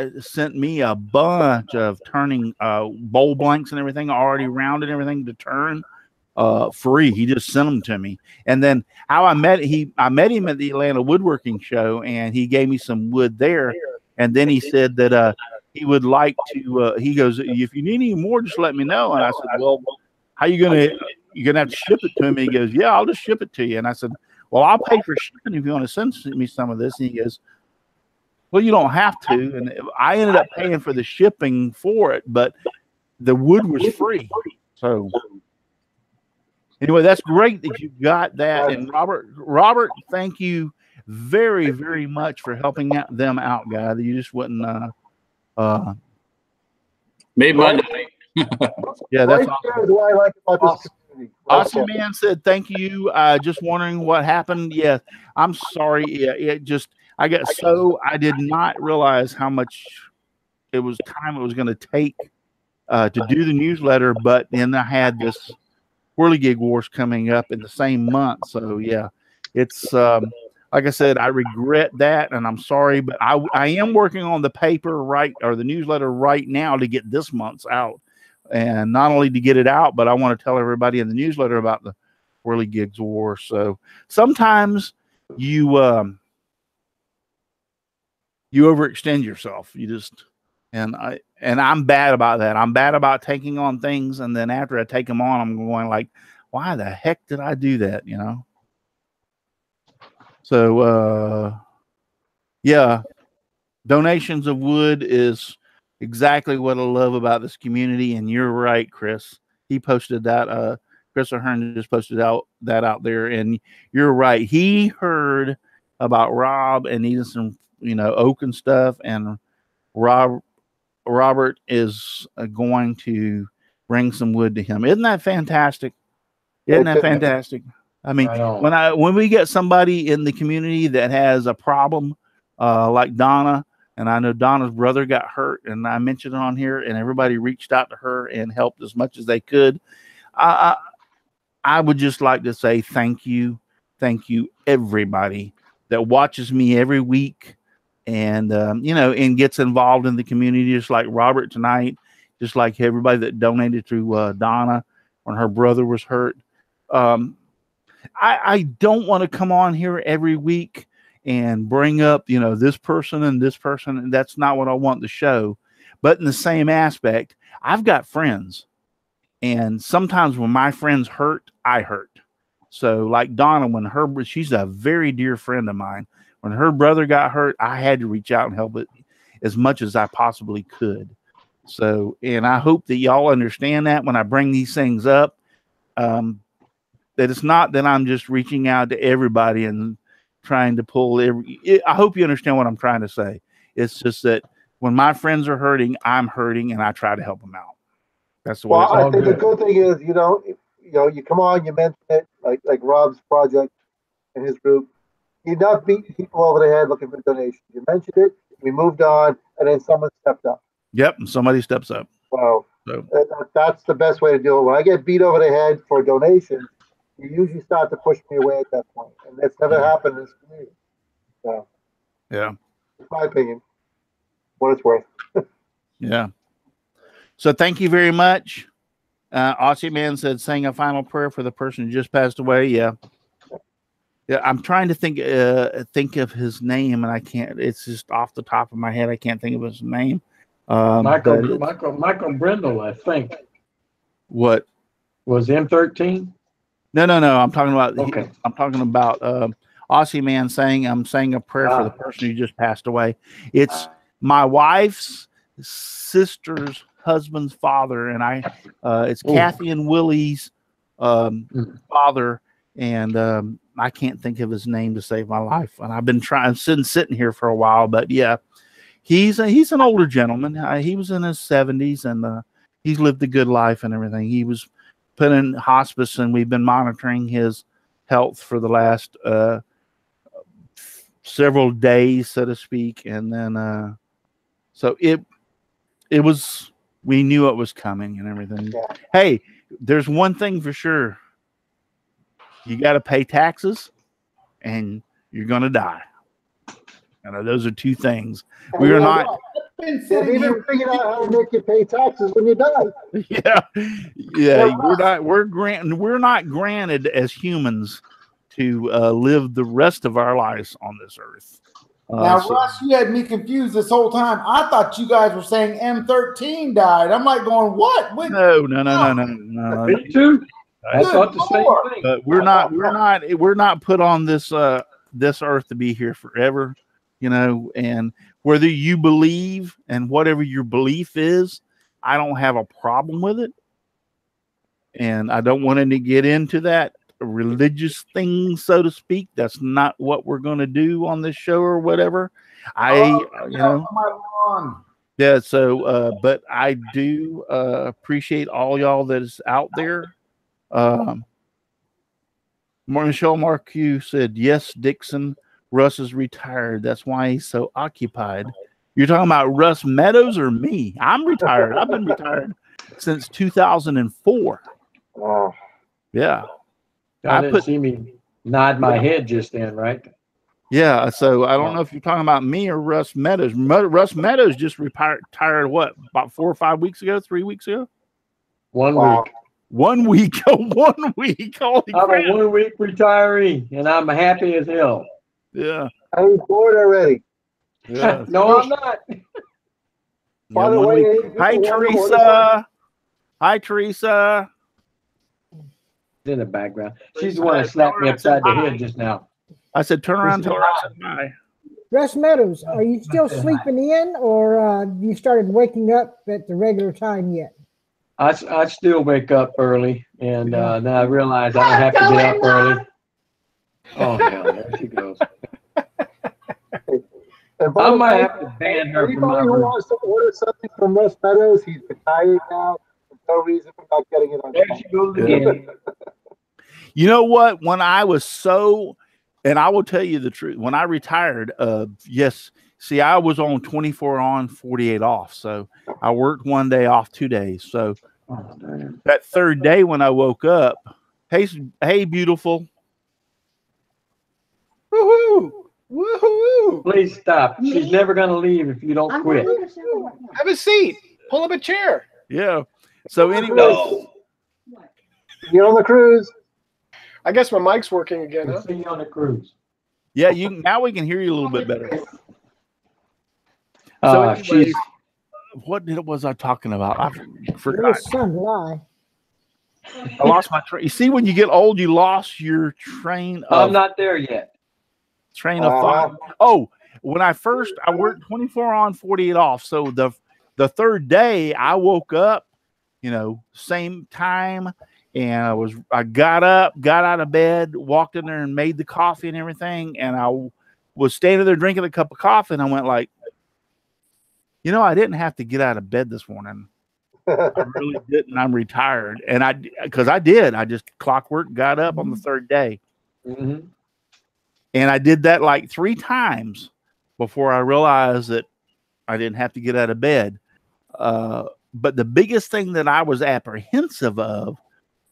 a bunch of turning bowl blanks and everything already rounded and everything to turn free. He just sent them to me. And then how I met him at the Atlanta Woodworking Show, and he gave me some wood there. And then he said that he would like to. He goes, if you need any more, just let me know. And I said, well, how you gonna have to ship it to me? He goes, yeah, I'll just ship it to you. And I said, well, I'll pay for shipping if you want to send me some of this. And he goes, well, you don't have to. And I ended up paying for the shipping for it, but the wood was free. So anyway, that's great that you got that. And Robert, thank you very, very much for helping them out, guy. You just wouldn't made my yeah, that's awesome. Do I like about this community? Awesome Man said, thank you. Just wondering what happened. Yeah, I'm sorry. Yeah, I did not realize how much time it was going to take to do the newsletter, but then I had this Whirligig Wars coming up in the same month. So yeah, it's like I said, I regret that, and I'm sorry, but I am working on the paper the newsletter right now to get this month's out. And not only to get it out, but I want to tell everybody in the newsletter about the Whirligig War. So sometimes you overextend yourself. And I'm bad about that. I'm bad about taking on things, and then after I take them on, I'm going like, why the heck did I do that? You know? So yeah, donations of wood is exactly what I love about this community. And you're right, Chris. He posted that. Chris O'Hearn just posted that out there. And you're right. He heard about Rob and needing some, oak and stuff. And Robert is going to bring some wood to him. Isn't that fantastic? Isn't that fantastic? I mean, when we get somebody in the community that has a problem, like Donna. And I know Donna's brother got hurt, and I mentioned it on here, and everybody reached out to her and helped as much as they could. I would just like to say thank you, everybody that watches me every week, and and gets involved in the community, just like Robert tonight, just like everybody that donated to Donna when her brother was hurt. I don't want to come on here every week and bring up, this person and this person. And that's not what I want to show. But in the same aspect, I've got friends. And sometimes when my friends hurt, I hurt. So like Donna, she's a very dear friend of mine. When her brother got hurt, I had to reach out and help it as much as I possibly could. So, and I hope that y'all understand that when I bring these things up, that it's not that I'm just reaching out to everybody and trying to pull I hope you understand what I'm trying to say. It's just that when my friends are hurting, I'm hurting, and I try to help them out. That's the way. Well, I think the good thing is, you come on, you mention it, like Rob's project and his group. You're not beating people over the head looking for donations. You mentioned it, we moved on, and then someone stepped up. Yep, and somebody steps up. So that's the best way to do it. When I get beat over the head for donations, you usually start to push me away at that point, and that's never happened in this community. So, yeah, in my opinion, what it's worth. Yeah. So thank you very much. Aussie Man said, saying a final prayer for the person who just passed away. Yeah. Yeah, I'm trying to think of his name, and I can't. It's just off the top of my head. I can't think of his name. Michael Brindle, I think. What was M13? No. I'm talking about. Okay. I'm talking about Aussie man saying I'm saying a prayer for the person who just passed away. It's my wife's sister's husband's father, and it's Kathy and Willie's father, and I can't think of his name to save my life. And I've been sitting here for a while, but yeah, he's an older gentleman. He was in his 70s, and he's lived a good life and everything. He was put in hospice, and we've been monitoring his health for the last several days, so to speak. And then so it was, we knew it was coming and everything. Yeah. Hey, there's one thing for sure. You got to pay taxes and you're going to die. Those are two things. We are not. Even figuring out how to make you pay taxes when you die. Yeah. We're not granted as humans to live the rest of our lives on this earth. Now, Russ, you had me confused this whole time. I thought you guys were saying M13 died. I'm like going, what? Wait, no. Me too. I thought the same thing. But we're not put on this earth to be here forever, and whether you believe and whatever your belief is, I don't have a problem with it. And I don't want to get into that religious thing, so to speak. That's not what we're going to do on this show or whatever. Yeah. So, but I do appreciate all y'all that is out there. Michelle Marquez said, yes, Dixon, Russ is retired. That's why he's so occupied. You're talking about Russ Meadows or me? I'm retired. I've been retired since 2004. Wow. Yeah. I didn't see me nod my head just then, right? Yeah. So I don't know if you're talking about me or Russ Meadows. Russ Meadows just retired, what, about 4 or 5 weeks ago, 3 weeks ago? 1 week. 1 week. 1 week. Holy I'm crap. a 1 week retiree, and I'm happy as hell. Yeah. I'm bored already. Yeah. No, I'm not. By the way, hi, Teresa. Hi, Teresa. In the background. She's the one that slapped me upside the head just now. I said, turn around and tell her I said hi. Russ Meadows, are you still sleeping in, or you started waking up at the regular time yet? I still wake up early, and then I realize I don't have to get up early. Oh, hell, there she goes. I might have to ban her from my room. Anybody who wants to order something from Russ Meadows, he's retired now. There's no reason for not getting it on time. There she goes again. You know what? When I was and I will tell you the truth, when I retired, yes, see, I was on 24 on, 48 off. So I worked 1 day off, 2 days. So that third day when I woke up, hey, beautiful. Woohoo! Woohoo! Please stop. She's never going to leave if you don't quit. Have a seat. Pull up a chair. Yeah. So anyway, you're on the cruise. I guess my mic's working again. We'll see you on the cruise. Yeah, now we can hear you a little bit better. So anyways, what was I talking about? I forgot. I lost my train. You see, when you get old, you lost your train of. I'm not there yet. Train of thought. Oh, when I worked 24 on, 48 off. So the third day I woke up, same time, and I got up, got out of bed, walked in there and made the coffee and everything. And I was standing there drinking a cup of coffee, and I went like, I didn't have to get out of bed this morning. I really didn't. I'm retired. And because I did. I just clockwork, got up on the third day. Mm-hmm. And I did that like 3 times before I realized that I didn't have to get out of bed. But the biggest thing that I was apprehensive of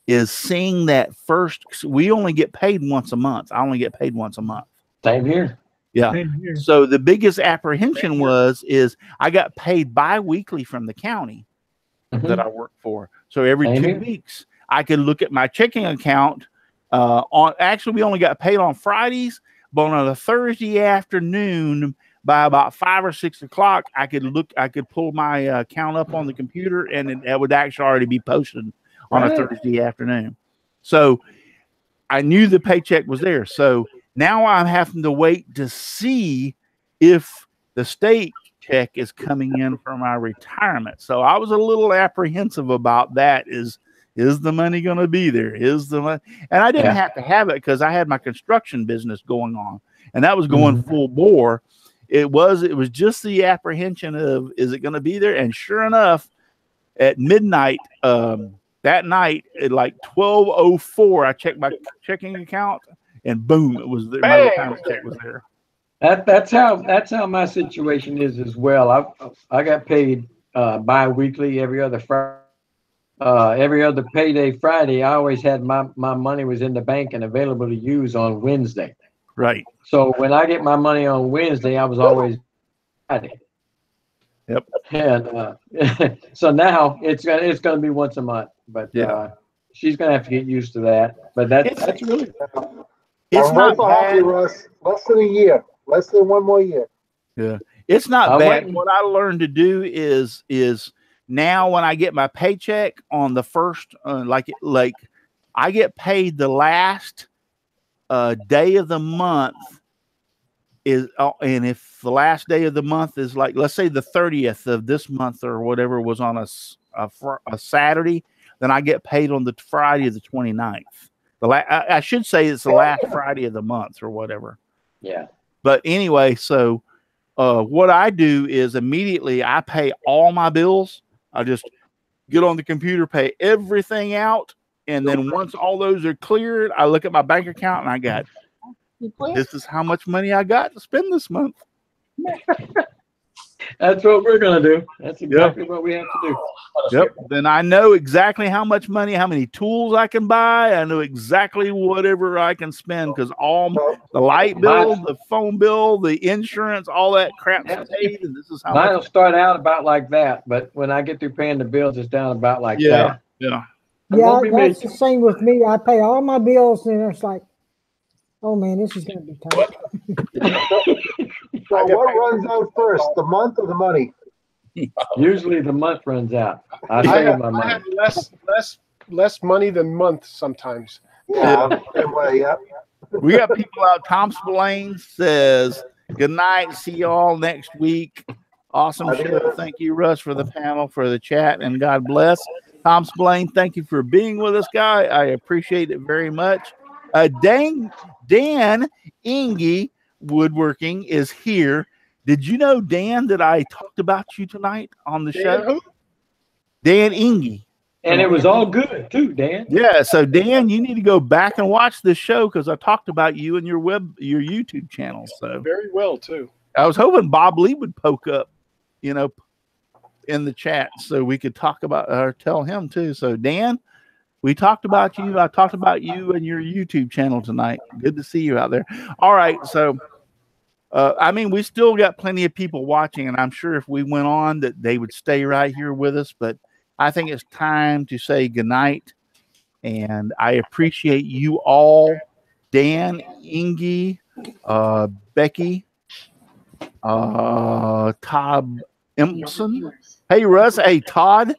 is seeing that first. We only get paid once a month. I only get paid once a month. Same here. Yeah. Same here. So the biggest apprehension is I got paid bi-weekly from the county that I work for. So every 2 weeks I could look at my checking account. Actually, we only got paid on Fridays, but on a Thursday afternoon by about 5 or 6 o'clock, I could pull my account up on the computer, and it would actually already be posted on a Thursday afternoon. So I knew the paycheck was there. So now I'm having to wait to see if the state check is coming in for my retirement. So I was a little apprehensive about that. Is the money going to be there? Is the money? And I didn't have to have it because I had my construction business going on, and that was going full bore. It was just the apprehension of, is it going to be there? And sure enough, at midnight that night at like 12:04, I checked my checking account, and boom, it was there. My retirement check was there. That's how my situation is as well. I got paid bi-weekly every other Friday. Every other payday Friday, I always had my money was in the bank and available to use on Wednesday. Right. So when I get my money on Wednesday, I was always Friday. Yep. And so now it's gonna be once a month, but she's gonna have to get used to that. But that's really. It's not bad. Russ. Less than a year. Less than one more year. Yeah, it's not bad. What I learned to do is now when I get my paycheck on the first, like I get paid the last day of the month and if the last day of the month is like, let's say the 30th of this month or whatever was on a Saturday, then I get paid on the Friday of the 29th. I should say it's the last Friday of the month or whatever. Yeah. But anyway, so what I do is immediately I pay all my bills. I just get on the computer, pay everything out. And then once all those are cleared, I look at my bank account and I got, this is how much money I got to spend this month. That's what we're going to do. That's exactly what we have to do. Yep. Then I know exactly how much money, how many tools I can buy. I know exactly whatever I can spend because all the light bill, the phone bill, the insurance, all that crap's paid. And this is how mine will start out about like that, but when I get through paying the bills, it's down about like that. Yeah. Yeah, that's the same with me. I pay all my bills, and it's like, oh man, this is going to be tough. So what runs out first, the month or the money? Usually the month runs out. I have less money than month sometimes. Yeah. We got people out. Tom Spillane says, good night. See you all next week. Awesome show. Thank you, Russ, for the panel, for the chat, and God bless. Tom Spillane, thank you for being with us, guy. I appreciate it very much. Dan Ingy Woodworking is here. Did you know, Dan, that I talked about you tonight on the show? Dan Ingy. And it was all good too, Dan. Yeah, so Dan, you need to go back and watch this show because I talked about you and your YouTube channel. So very well too. I was hoping Bob Lee would poke up, in the chat so we could talk about or tell him too. So Dan, we talked about you. I talked about you and your YouTube channel tonight. Good to see you out there. All right. So, we still got plenty of people watching, and I'm sure if we went on that they would stay right here with us, but I think it's time to say goodnight. And I appreciate you all, Dan, Ingy, Becky, Todd Empson. Hey, Russ. Hey, Todd.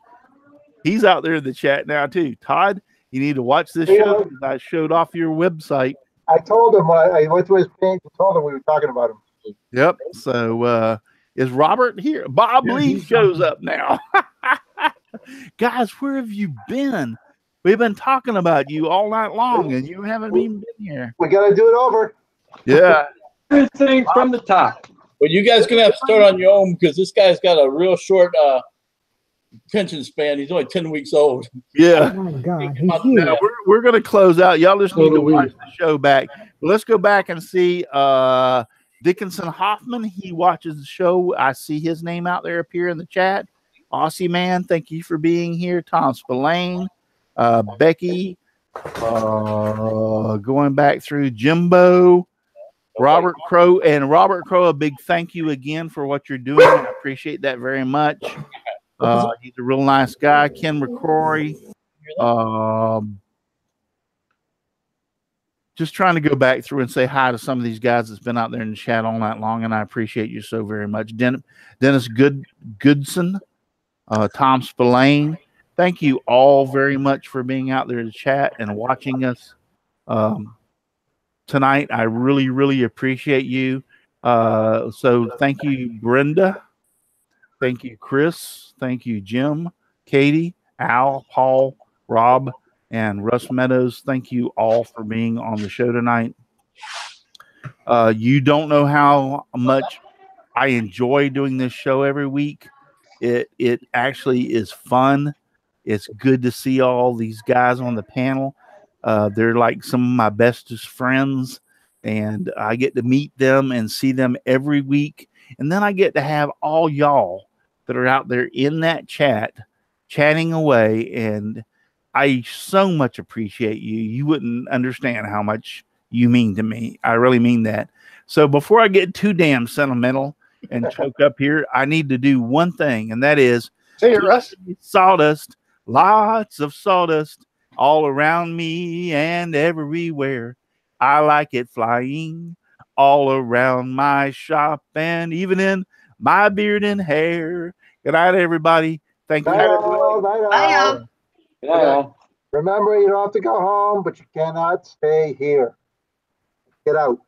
He's out there in the chat now, too. Todd, you need to watch this show. I showed off your website. I told him, I went to his page and told him we were talking about him. Yep. So is Robert here? Bob Lee shows up now. Guys, where have you been? We've been talking about you all night long, and you haven't even been here. We got to do it over. Yeah. Everything from the top. Well, you guys going to have to start on your own because this guy's got a real short pension span. He's only 10 weeks old. Yeah. Oh my God. Now, we're going to close out. Y'all just need to watch the show back. Let's go back and see Dickinson Hoffman. He watches the show. I see his name out there appear in the chat. Aussie man, thank you for being here. Tom Spillane, Becky, going back through Jimbo, Robert Crow, a big thank you again for what you're doing. I appreciate that very much. He's a real nice guy. Ken McCrory. Just trying to go back through and say hi to some of these guys that's been out there in the chat all night long, and I appreciate you so very much. Dennis Goodson, Tom Spillane. Thank you all very much for being out there to chat and watching us. tonight. I really, really appreciate you. So thank you, Brenda. Thank you, Chris. Thank you, Jim, Katie, Al, Paul, Rob, and Russ Meadows. Thank you all for being on the show tonight. You don't know how much I enjoy doing this show every week. It actually is fun. It's good to see all these guys on the panel. They're like some of my bestest friends, and I get to meet them and see them every week. And then I get to have all y'all that are out there in that chat, chatting away. And I so much appreciate you. You wouldn't understand how much you mean to me. I really mean that. So before I get too damn sentimental and choke up here, I need to do one thing, and that is say it, Russ. Sawdust, lots of sawdust all around me and everywhere. I like it flying all around my shop and even in my beard and hair. Good night, everybody. Thank you. Bye, all. Bye, all. Good night, all. Remember, you don't have to go home, but you cannot stay here. Get out.